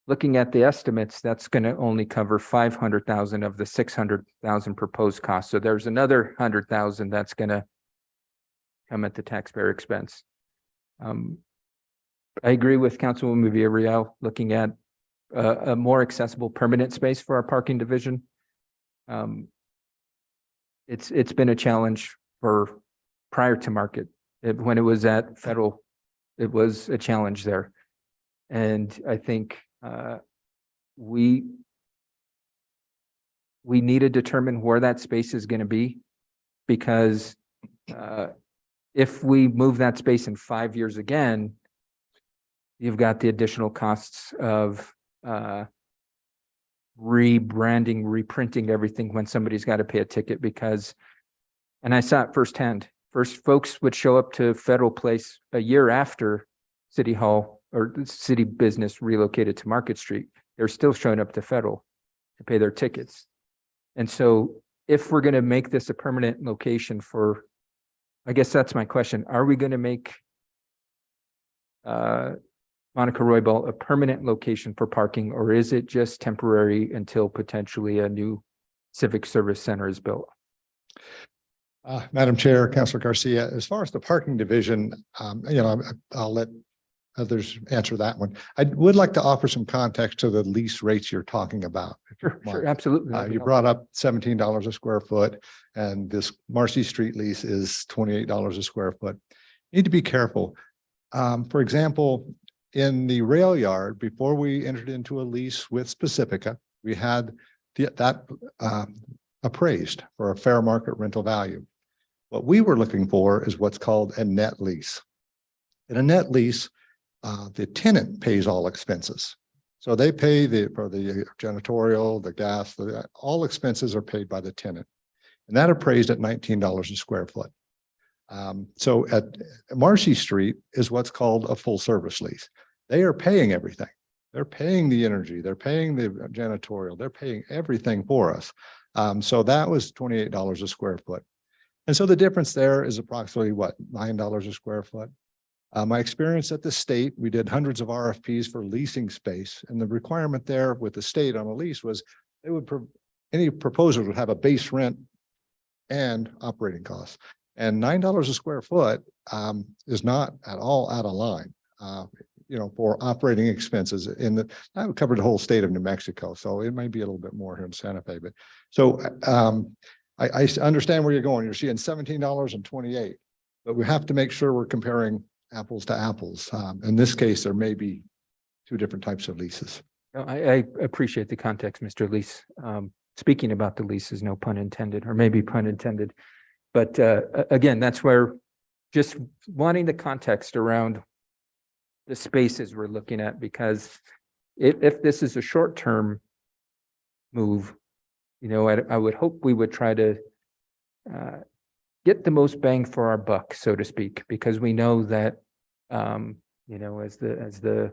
looking at the estimates, that's going to only cover $500,000 of the $600,000 proposed cost. So there's another $100,000 that's going to come at the taxpayer expense. I agree with Councilwoman Villarreal looking at a more accessible permanent space for our parking division. It's been a challenge for prior to market. When it was at Federal, it was a challenge there. And I think we need to determine where that space is going to be, because if we move that space in 5 years again, you've got the additional costs of rebranding, reprinting everything when somebody's got to pay a ticket, because, and I saw it firsthand. First, folks would show up to Federal Place a year after City Hall or city business relocated to Market Street. They're still showing up to Federal to pay their tickets. And so if we're going to make this a permanent location for, I guess that's my question, are we going to make Monica Roybal a permanent location for parking, or is it just temporary until potentially a new civic service center is built? Madam Chair, Councilor Garcia, as far as the parking division, I'll let others answer that one. I would like to offer some context to the lease rates you're talking about. Sure, absolutely. You brought up $17 a square foot, and this Marcy Street lease is $28 a square foot. You need to be careful. For example, in the rail yard, before we entered into a lease with Pacifica, we had that appraised for a fair market rental value. What we were looking for is what's called a net lease. In a net lease, the tenant pays all expenses. So they pay for the janitorial, the gas, all expenses are paid by the tenant. And that appraised at $19 a square foot. So at Marcy Street is what's called a full service lease. They are paying everything. They're paying the energy, they're paying the janitorial, they're paying everything for us. So that was $28 a square foot. And so the difference there is approximately what, $9 a square foot. My experience at the state, we did hundreds of RFPs for leasing space, and the requirement there with the state on a lease was they would, any proposals would have a base rent and operating costs. And $9 a square foot is not at all out of line, for operating expenses that would cover the whole state of New Mexico. So it might be a little bit more here in Santa Fe, but so I understand where you're going. You're seeing $17 and $28, but we have to make sure we're comparing apples to apples. In this case, there may be two different types of leases. No, I appreciate the context, Mr. Lease. Speaking about the leases, no pun intended, or maybe pun intended. But again, that's where just wanting the context around the spaces we're looking at, because if this is a short-term move, I would hope we would try to get the most bang for our buck, so to speak, because we know that, as the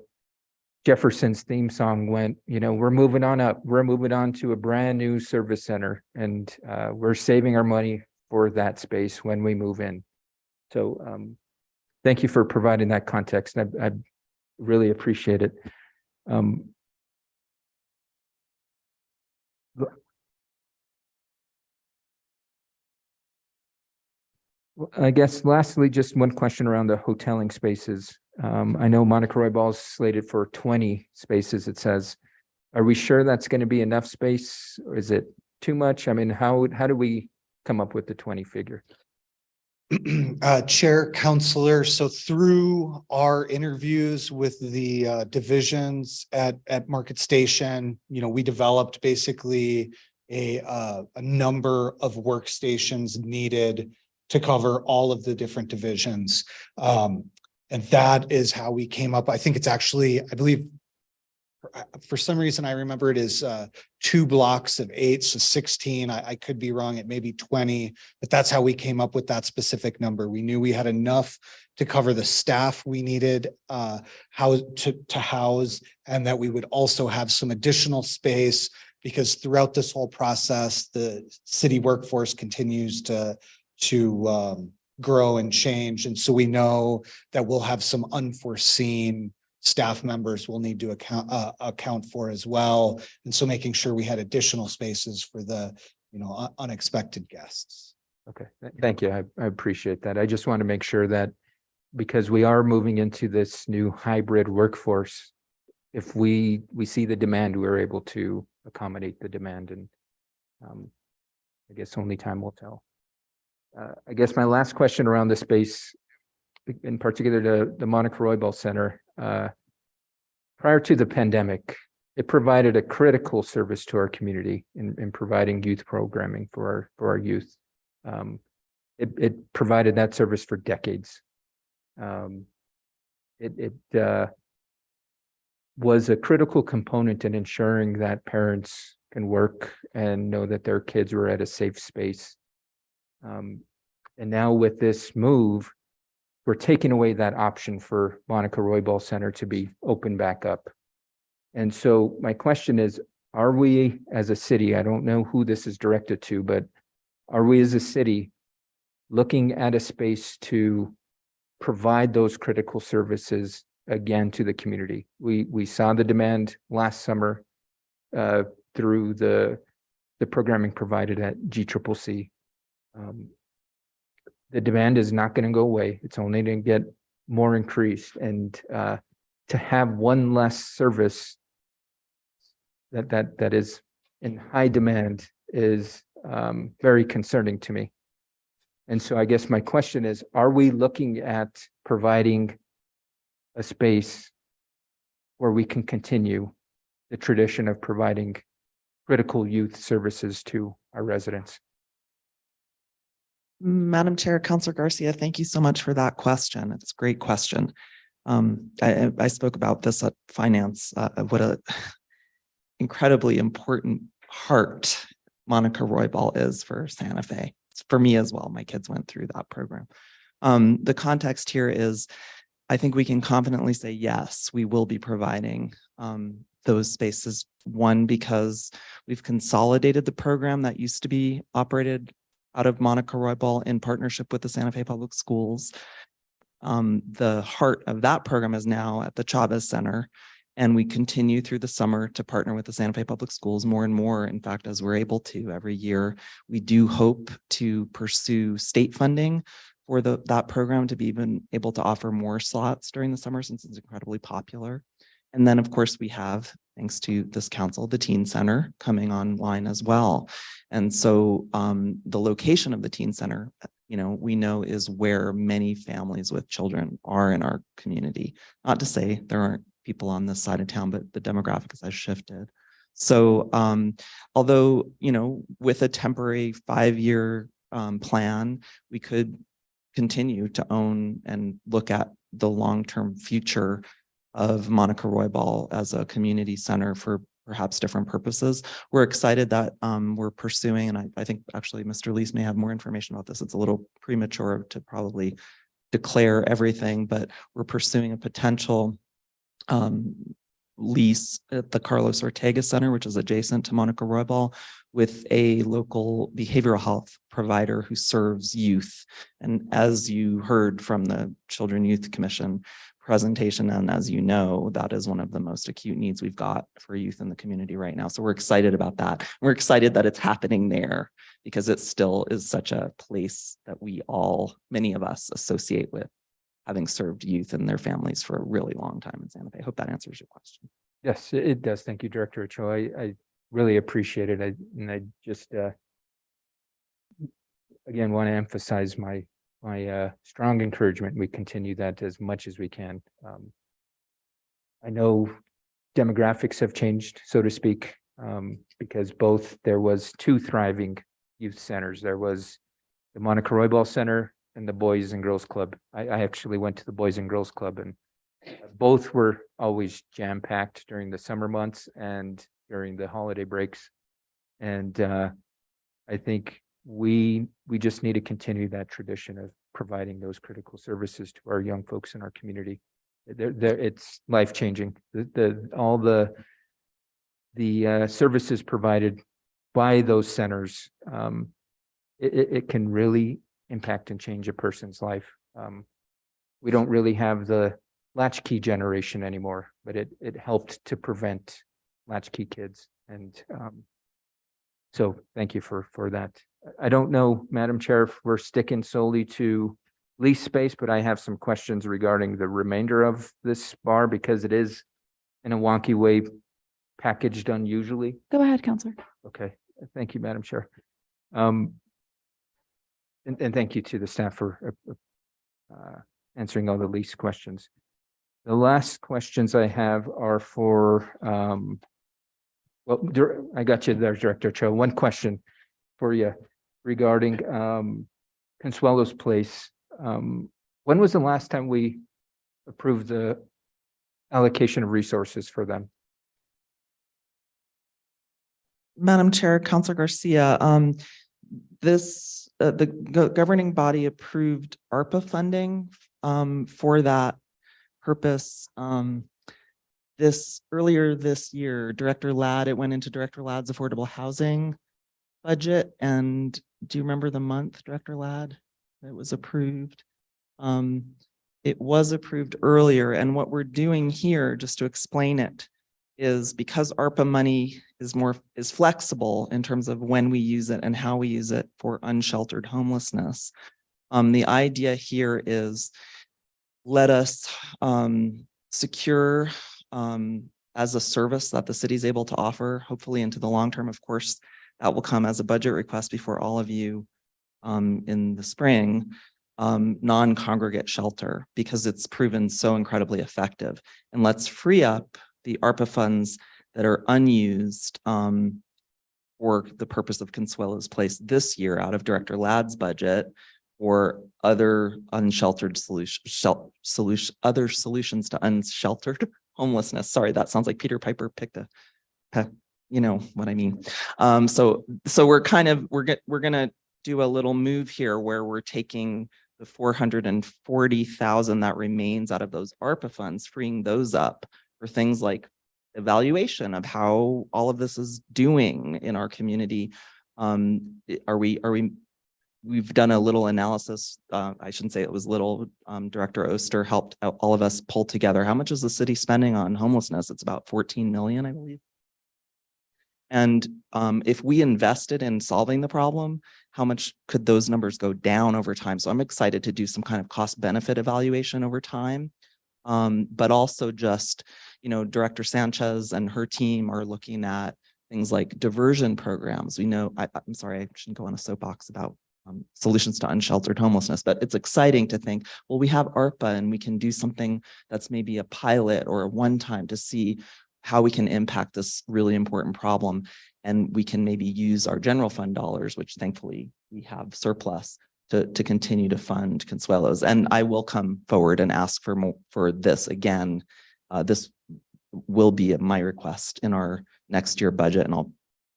Jefferson's theme song went, we're moving on up, we're moving on to a brand new service center, and we're saving our money for that space when we move in. So thank you for providing that context. I really appreciate it. I guess lastly, just one question around the hoteling spaces. I know Monica Roy Ball's slated for 20 spaces, it says. Are we sure that's going to be enough space? Or is it too much? I mean, how do we come up with the 20 figure? Chair, Counselor, so through our interviews with the divisions at Market Station, we developed basically a number of workstations needed to cover all of the different divisions. And that is how we came up. I think it's actually, I believe, for some reason, I remember it is 2 blocks of 8, so 16. I could be wrong. It may be 20, but that's how we came up with that specific number. We knew we had enough to cover the staff we needed to house, and that we would also have some additional space, because throughout this whole process, the city workforce continues to grow and change. And so we know that we'll have some unforeseen staff members we'll need to account for as well. And so making sure we had additional spaces for the, unexpected guests. Okay, thank you. I appreciate that. I just want to make sure that because we are moving into this new hybrid workforce, if we see the demand, we're able to accommodate the demand, and I guess only time will tell. I guess my last question around the space, in particular the Monica Roy Ball Center, prior to the pandemic, it provided a critical service to our community in providing youth programming for our youth. It provided that service for decades. It was a critical component in ensuring that parents can work and know that their kids were at a safe space. And now with this move, we're taking away that option for Monica Roy Ball Center to be open back up. And so my question is, are we as a city, I don't know who this is directed to, but are we as a city looking at a space to provide those critical services again to the community? We saw the demand last summer through the programming provided at GCCC. The demand is not going to go away. It's only going to get more increased. And to have one less service that is in high demand is very concerning to me. And so I guess my question is, are we looking at providing a space or we can continue the tradition of providing critical youth services to our residents? Madam Chair, Councilor Garcia, thank you so much for that question. It's a great question. I spoke about this at finance, what a incredibly important part Monica Roybal is for Santa Fe. It's for me as well. My kids went through that program. The context here is, I think we can confidently say, yes, we will be providing those spaces. One, because we've consolidated the program that used to be operated out of Monica Roybal in partnership with the Santa Fe Public Schools. The heart of that program is now at the Chavez Center, and we continue through the summer to partner with the Santa Fe Public Schools more and more. In fact, as we're able to every year, we do hope to pursue state funding for that program to be even able to offer more slots during the summer, since it's incredibly popular. And then, of course, we have, thanks to this council, the Teen Center coming online as well. And so the location of the Teen Center, we know is where many families with children are in our community. Not to say there aren't people on this side of town, but the demographics has shifted. So although, with a temporary 5-year plan, we could continue to own and look at the long-term future of Monica Roybal as a community center for perhaps different purposes. We're excited that we're pursuing, and I think actually Mr. Lees may have more information about this. It's a little premature to probably declare everything, but we're pursuing a potential lease at the Carlos Ortega Center, which is adjacent to Monica Roybal, with a local behavioral health provider who serves youth. And as you heard from the Children Youth Commission presentation, and as you know, that is one of the most acute needs we've got for youth in the community right now. So we're excited about that. We're excited that it's happening there, because it still is such a place that many of us associate with having served youth and their families for a really long time in Santa Fe. I hope that answers your question. Yes, it does. Thank you, Director Ochoa. I really appreciate it. I just again want to emphasize my strong encouragement. We continue that as much as we can. I know demographics have changed, so to speak, because there was 2 thriving youth centers. There was the Monica Roybal Center and the Boys and Girls Club. I actually went to the Boys and Girls Club, and both were always jam-packed during the summer months and during the holiday breaks. And I think we just need to continue that tradition of providing those critical services to our young folks in our community. It's life-changing. All the services provided by those centers, it can really impact and change a person's life. We don't really have the latchkey generation anymore, but it helped to prevent latchkey kids. And so thank you for that. I don't know, Madam Chair, if we're sticking solely to lease space, but I have some questions regarding the remainder of this bar, because it is in a wonky way packaged unusually. Go ahead, Counselor. Okay, thank you, Madam Chair. And thank you to the staff for answering all the lease questions. The last questions I have are for, I got you there, Director Cho. One question for you regarding Consuelo's Place. When was the last time we approved the allocation of resources for them? Madam Chair, Councilor Garcia, the governing body approved ARPA funding for that purpose. Earlier this year, it went into Director Ladd's affordable housing budget. And do you remember the month, Director Ladd, that it was approved? It was approved earlier. And what we're doing here, just to explain it, is because ARPA money is flexible in terms of when we use it and how we use it for unsheltered homelessness. The idea here is let us secure as a service that the city is able to offer, hopefully into the long term. Of course, that will come as a budget request before all of you in the spring, non-congregate shelter, because it's proven so incredibly effective. And let's free up the ARPA funds that are unused for the purpose of Consuelo's Place this year out of Director Ladd's budget or other unsheltered other solutions to unsheltered homelessness. Sorry, that sounds like Peter Piper picked a, you know what I mean. So we're gonna do a little move here where we're taking the 440,000 that remains out of those ARPA funds, freeing those up for things like evaluation of how all of this is doing in our community. We've done a little analysis. I shouldn't say it was little. Director Oster helped all of us pull together. How much is the city spending on homelessness? It's about 14 million, I believe. And if we invested in solving the problem, how much could those numbers go down over time? So I'm excited to do some kind of cost benefit evaluation over time. But also just, you know, Director Sanchez and her team are looking at things like diversion programs. We know, I'm sorry, I shouldn't go on a soapbox about solutions to unsheltered homelessness, but it's exciting to think, well, we have ARPA and we can do something that's maybe a pilot or a one-time to see how we can impact this really important problem. And we can maybe use our general fund dollars, which thankfully we have surplus, to continue to fund Consuelos. And I will come forward and ask for more for this again. This will be my request in our next year budget, and I'll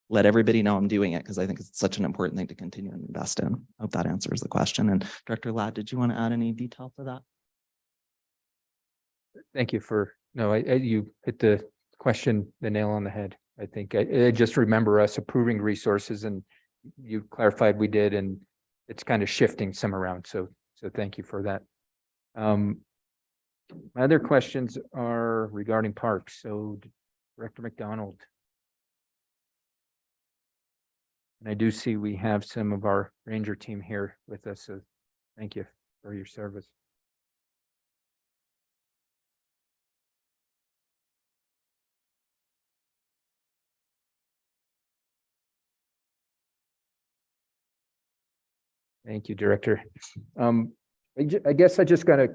let everybody know I'm doing it because I think it's such an important thing to continue and invest in. I hope that answers the question. And Director Ladd, did you want to add any detail to that? Thank you for, no, you hit the question, the nail on the head. I think I just remember us approving resources and you clarified we did, and it's kind of shifting some around. So thank you for that. My other questions are regarding parks. So Director McDonald. And I do see we have some of our Ranger team here with us. So thank you for your service. Thank you, Director. I guess I just got a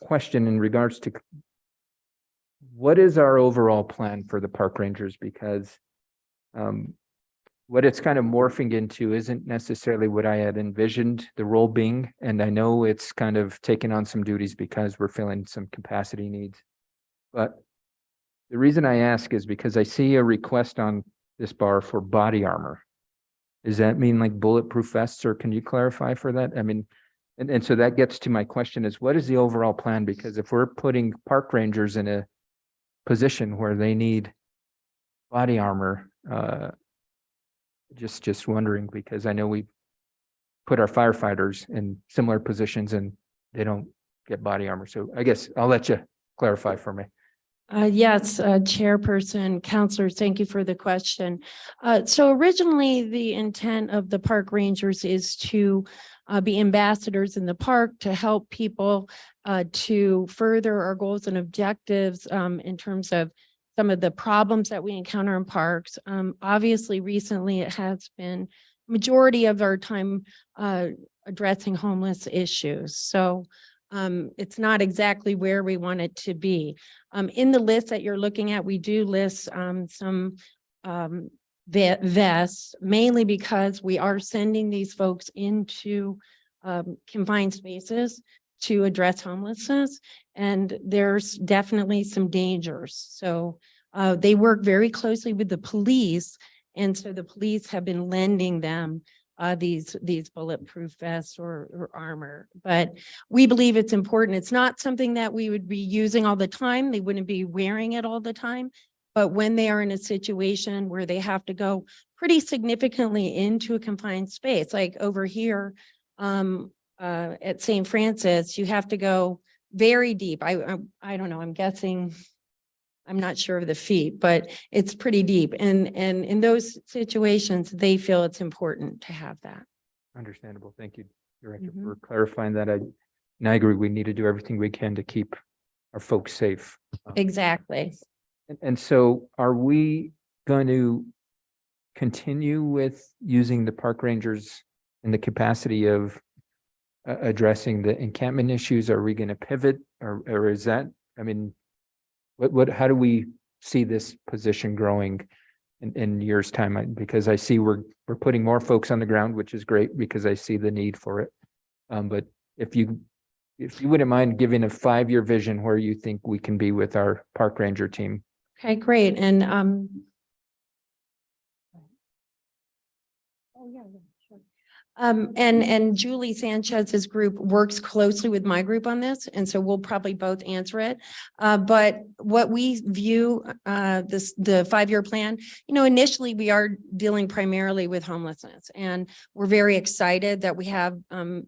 question in regards to what is our overall plan for the park rangers? Because what it's kind of morphing into isn't necessarily what I had envisioned the role being. And I know it's kind of taken on some duties because we're filling some capacity needs. But the reason I ask is because I see a request on this bar for body armor. Does that mean like bulletproof vests, or can you clarify for that? I mean, and so that gets to my question is, what is the overall plan? Because if we're putting park rangers in a position where they need body armor, just wondering, because I know we put our firefighters in similar positions and they don't get body armor. So I guess I'll let you clarify for me. Yes, Chairperson, Counselors, thank you for the question. So originally, the intent of the park rangers is to be ambassadors in the park to help people to further our goals and objectives in terms of some of the problems that we encounter in parks. Obviously, recently it has been majority of our time addressing homeless issues. So it's not exactly where we want it to be. In the list that you're looking at, we do list some vests, mainly because we are sending these folks into confined spaces to address homelessness, and there's definitely some dangers. So they work very closely with the police, and so the police have been lending them these bulletproof vests or armor. But we believe it's important. It's not something that we would be using all the time. They wouldn't be wearing it all the time. But when they are in a situation where they have to go pretty significantly into a confined space, like over here at St. Francis, you have to go very deep. I don't know, I'm guessing, I'm not sure of the feet, but it's pretty deep. And in those situations, they feel it's important to have that. Understandable. Thank you, Director, for clarifying that. And I agree, we need to do everything we can to keep our folks safe. Exactly. And so are we going to continue with using the park rangers in the capacity of addressing the encampment issues? Are we going to pivot, or is that, I mean, how do we see this position growing in years' time, because I see we're putting more folks on the ground, which is great because I see the need for it. But if you wouldn't mind giving a 5-year vision where you think we can be with our park ranger team. Okay, great. And sure. And Julie Sanchez's group works closely with my group on this, and so we'll probably both answer it. But what we view the 5-year plan, initially we are dealing primarily with homelessness, and we're very excited that we have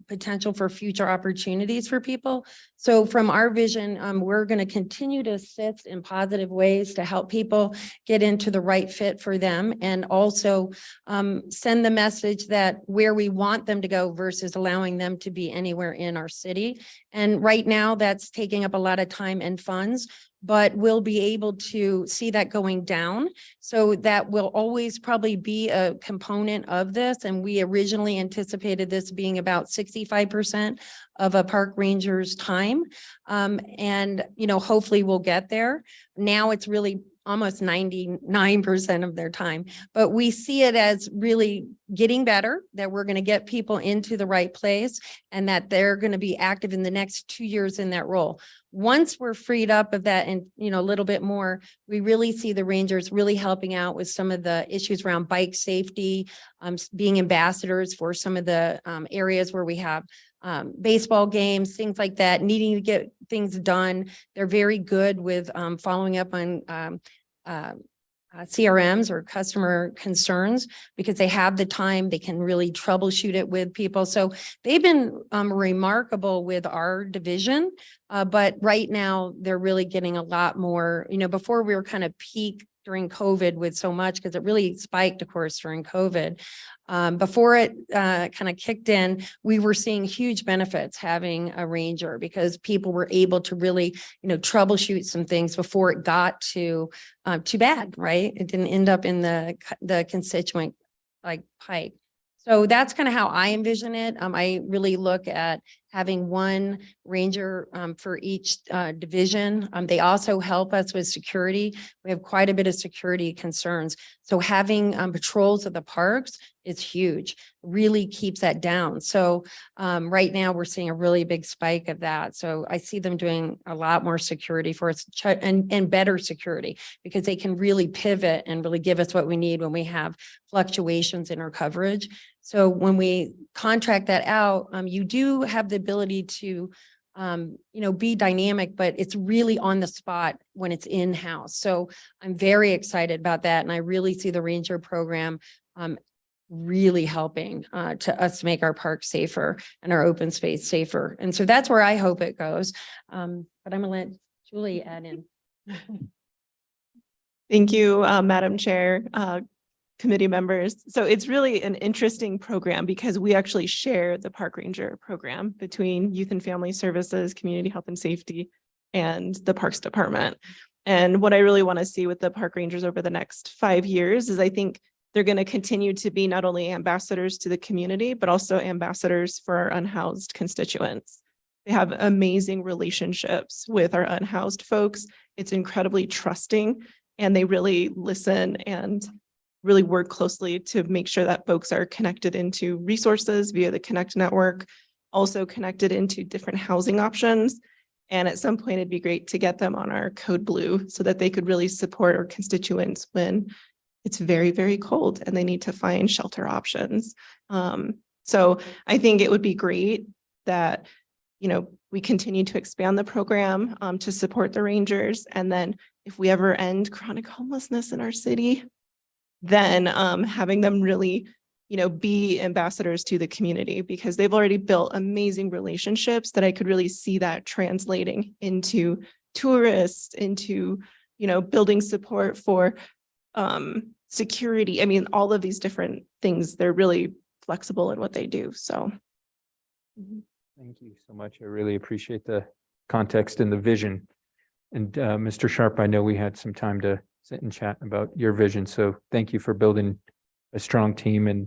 potential for future opportunities for people. So from our vision, we're going to continue to assist in positive ways to help people get into the right fit for them, and also send the message that where we want them to go versus allowing them to be anywhere in our city. And right now that's taking up a lot of time and funds, but we'll be able to see that going down. So that will always probably be a component of this. And we originally anticipated this being about 65% of a park ranger's time. And, hopefully we'll get there. Now it's really almost 99% of their time, but we see it as really getting better, that we're going to get people into the right place and that they're going to be active in the next 2 years in that role. Once we're freed up of that and, a little bit more, we really see the Rangers really helping out with some of the issues around bike safety, being ambassadors for some of the areas where we have baseball games, things like that, needing to get things done. They're very good with following up on CRMs or customer concerns because they have the time, they can really troubleshoot it with people. So they've been remarkable with our division, but right now they're really getting a lot more, before we were kind of peak during COVID with so much, because it really spiked, of course, during COVID. Before it kind of kicked in, we were seeing huge benefits having a ranger because people were able to really, troubleshoot some things before it got too bad, right? It didn't end up in the constituent like pipe. So that's kind of how I envision it. I really look at having one ranger for each division. They also help us with security. We have quite a bit of security concerns. So having patrols of the parks is huge, really keeps that down. So right now we're seeing a really big spike of that. So I see them doing a lot more security for us and better security because they can really pivot and really give us what we need when we have fluctuations in our coverage. So when we contract that out, you do have the ability to, be dynamic, but it's really on the spot when it's in-house. So I'm very excited about that. And I really see the Ranger program really helping to us make our parks safer and our open space safer. And so that's where I hope it goes. But I'm gonna let Julie add in. Thank you, Madam Chair, committee members. So it's really an interesting program because we actually share the Park Ranger program between Youth and Family Services, Community Health and Safety, and the Parks Department. And what I really want to see with the Park Rangers over the next 5 years is I think they're going to continue to be not only ambassadors to the community, but also ambassadors for our unhoused constituents. They have amazing relationships with our unhoused folks. It's incredibly trusting, and they really listen and really work closely to make sure that folks are connected into resources via the Connect network, also connected into different housing options. And at some point, it'd be great to get them on our Code Blue so that they could really support our constituents when it's very, very cold and they need to find shelter options. So I think it would be great that, we continue to expand the program to support the Rangers. And then if we ever end chronic homelessness in our city, then having them really, be ambassadors to the community because they've already built amazing relationships that I could really see that translating into tourists, into, building support for security. I mean, all of these different things, they're really flexible in what they do. So. Thank you so much. I really appreciate the context and the vision. And Mr. Sharp, I know we had some time to sit and chat about your vision. So thank you for building a strong team, and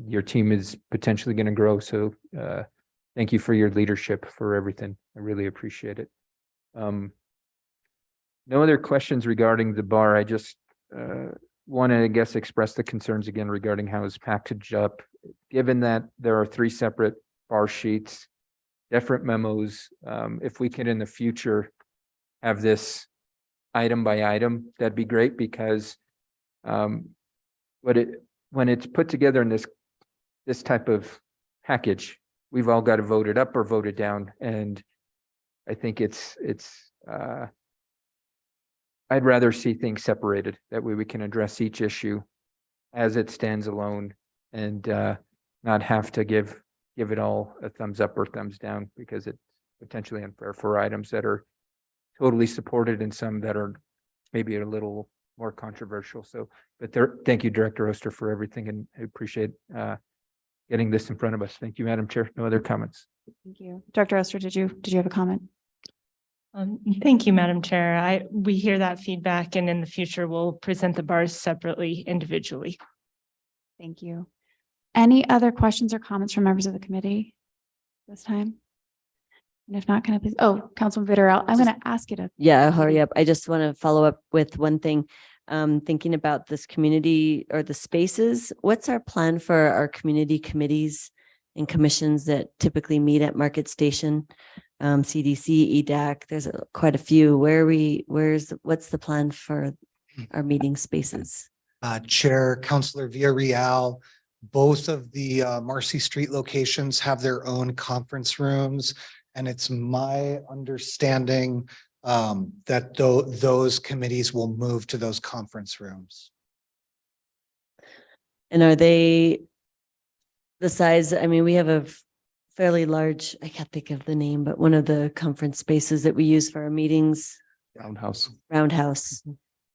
your team is potentially going to grow. So thank you for your leadership, for everything. I really appreciate it. No other questions regarding the bar. I just want to, I guess, express the concerns again regarding how it's packaged up. Given that there are 3 separate bar sheets, different memos, if we can in the future have this item by item, that'd be great because when it's put together in this type of package, we've all got to vote it up or vote it down. And I think I'd rather see things separated. That way we can address each issue as it stands alone and not have to give it all a thumbs up or thumbs down because it's potentially unfair for items that are totally supported and some that are maybe a little more controversial. So, but thank you, Director Oster, for everything, and I appreciate getting this in front of us. Thank you, Madam Chair. No other comments. Thank you. Director Oster, did you have a comment? Thank you, Madam Chair. We hear that feedback, and in the future, we'll present the bars separately, individually. Thank you. Any other questions or comments from members of the committee this time? And if not, can I please, Councilman Vitarell, I'm going to ask you to. Yeah, hurry up. I just want to follow up with one thing. Thinking about this community or the spaces, what's our plan for our community committees and commissions that typically meet at Market Station? CDC, EDAC, there's quite a few. What's the plan for our meeting spaces? Chair, Councilor Villarreal, both of the Marcy Street locations have their own conference rooms. And it's my understanding that those committees will move to those conference rooms. And are they the size? I mean, we have a fairly large, I can't think of the name, but one of the conference spaces that we use for our meetings. Roundhouse. Roundhouse.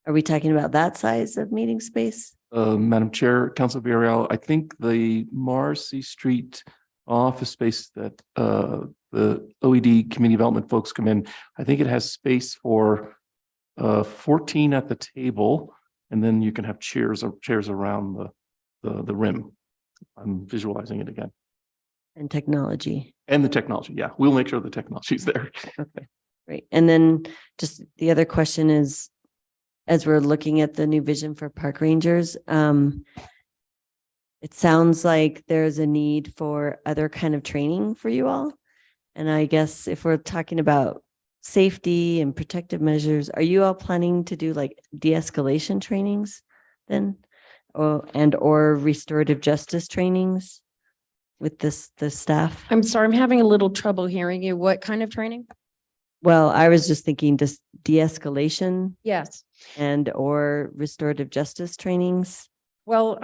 Are we talking about that size of meeting space? Madam Chair, Council Villarreal, I think the Marcy Street office space that the OED community development folks come in, I think it has space for 14 at the table, and then you can have chairs around the rim. I'm visualizing it again. And technology. And the technology, yeah. We'll make sure the technology is there. Right. And then just the other question is, as we're looking at the new vision for park rangers, it sounds like there's a need for other kind of training for you all. And I guess if we're talking about safety and protective measures, are you all planning to do like de-escalation trainings then? Or restorative justice trainings with the staff? I'm sorry, I'm having a little trouble hearing you. What kind of training? Well, I was just thinking just de-escalation Yes. or restorative justice trainings. Well,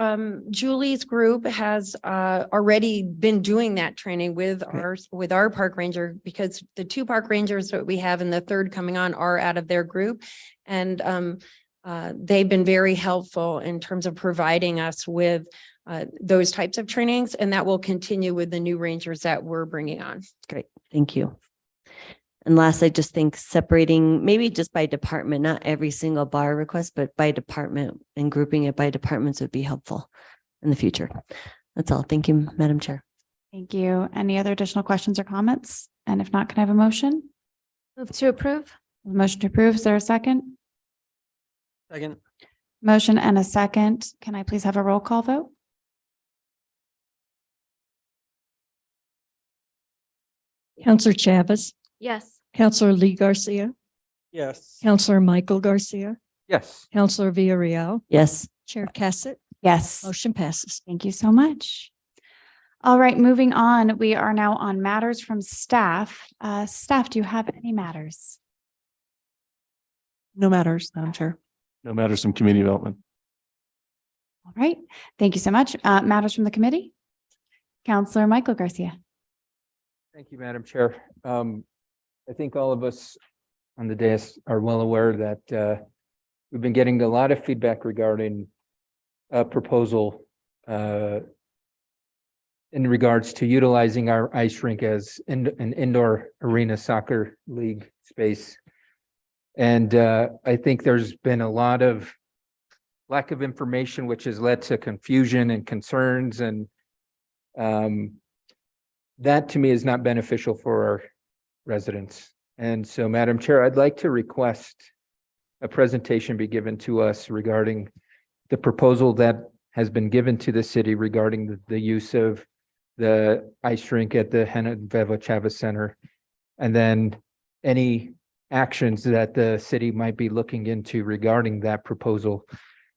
Julie's group has already been doing that training with our park ranger, because the 2 park rangers that we have and the 3rd coming on are out of their group. And they've been very helpful in terms of providing us with those types of trainings, and that will continue with the new rangers that we're bringing on. Great, thank you. And last, I just think separating maybe just by department, not every single bar request, but by department, and grouping it by departments would be helpful in the future. That's all. Thank you, Madam Chair. Thank you. Any other additional questions or comments? And if not, can I have a motion? Move to approve. Motion to approve. Is there a second? Second. Motion and a second. Can I please have a roll call vote? Counselor Chavez, Yes. Counselor Lee Garcia, Yes. Counselor Michael Garcia, Yes. Counselor Villarreal, Yes. Chair Cassett, Yes. motion passes. Thank you so much. All right, moving on. We are now on matters from staff. Staff, do you have any matters? No matters, Madam Chair. No matters from community development. All right, thank you so much. Matters from the committee? Counselor Michael Garcia. Thank you, Madam Chair. I think all of us on the dais are well aware that we've been getting a lot of feedback regarding a proposal in regards to utilizing our ice rink as an indoor arena soccer league space. And I think there's been a lot of lack of information, which has led to confusion and concerns. And that to me is not beneficial for our residents. And so, Madam Chair, I'd like to request a presentation be given to us regarding the proposal that has been given to the city regarding the use of the ice rink at the Genevieve Chavez Center. And then any actions that the city might be looking into regarding that proposal.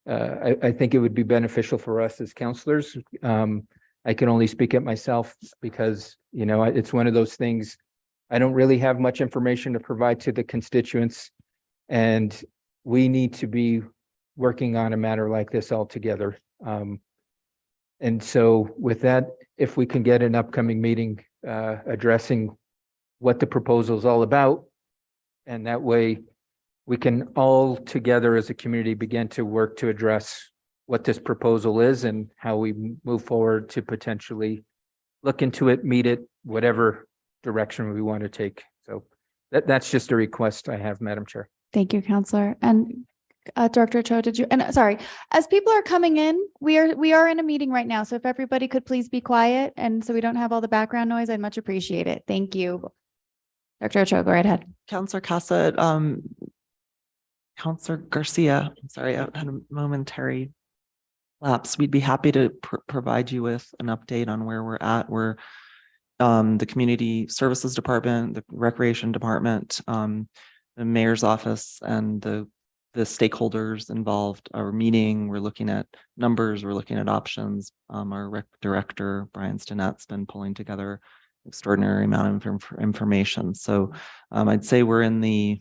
I think it would be beneficial for us as counselors. I can only speak at myself because, you know, it's one of those things. I don't really have much information to provide to the constituents. And we need to be working on a matter like this all together. And so with that, if we can get an upcoming meeting addressing what the proposal is all about, and that way we can all together as a community begin to work to address what this proposal is and how we move forward to potentially look into it, meet it, whatever direction we want to take. So that's just a request I have, Madam Chair. Thank you, Counselor. And Director Cho, did you, and sorry, as people are coming in, we are in a meeting right now. So if everybody could please be quiet and so we don't have all the background noise, I'd much appreciate it. Thank you. Dr. Cho, go right ahead. Counselor Casa, Counselor Garcia, I'm sorry, I had a momentary lapse. We'd be happy to provide you with an update on where we're at. We're the Community Services Department, the Recreation Department, the Mayor's Office, and the stakeholders involved are meeting. We're looking at numbers, we're looking at options. Our rec director, Brian Stinnett's been pulling together extraordinary amount of information. So I'd say we're in the,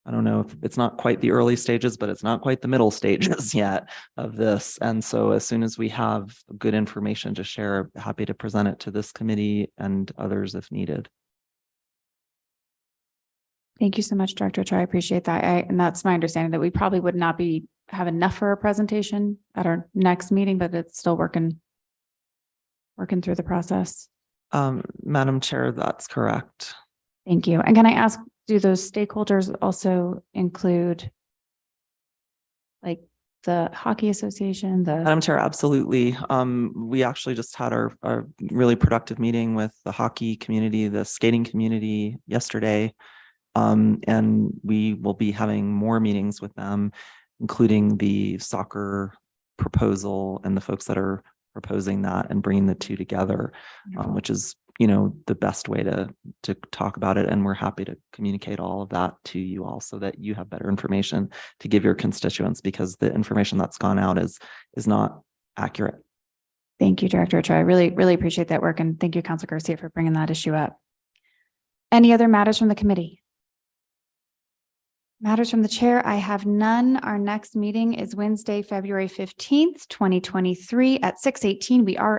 I don't know if it's not quite the early stages, but it's not quite the middle stages yet of this. And so as soon as we have good information to share, happy to present it to this committee and others if needed. Thank you so much, Director Cho. I appreciate that. And that's my understanding that we probably would not have enough for a presentation at our next meeting, but it's still working through the process. Madam Chair, that's correct. Thank you. And can I ask, do those stakeholders also include like the Hockey Association, Madam Chair, absolutely. We actually just had our really productive meeting with the hockey community, the skating community yesterday. And we will be having more meetings with them, including the soccer proposal and the folks that are proposing that and bringing the two together, which is, you know, the best way to talk about it. And we're happy to communicate all of that to you all so that you have better information to give your constituents, because the information that's gone out is not accurate. Thank you, Director Cho. I really, really appreciate that work. And thank you, Councilor Garcia, for bringing that issue up. Any other matters from the committee? Matters from the chair, I have none. Our next meeting is Wednesday, February 15th, 2023 at 6:18. We are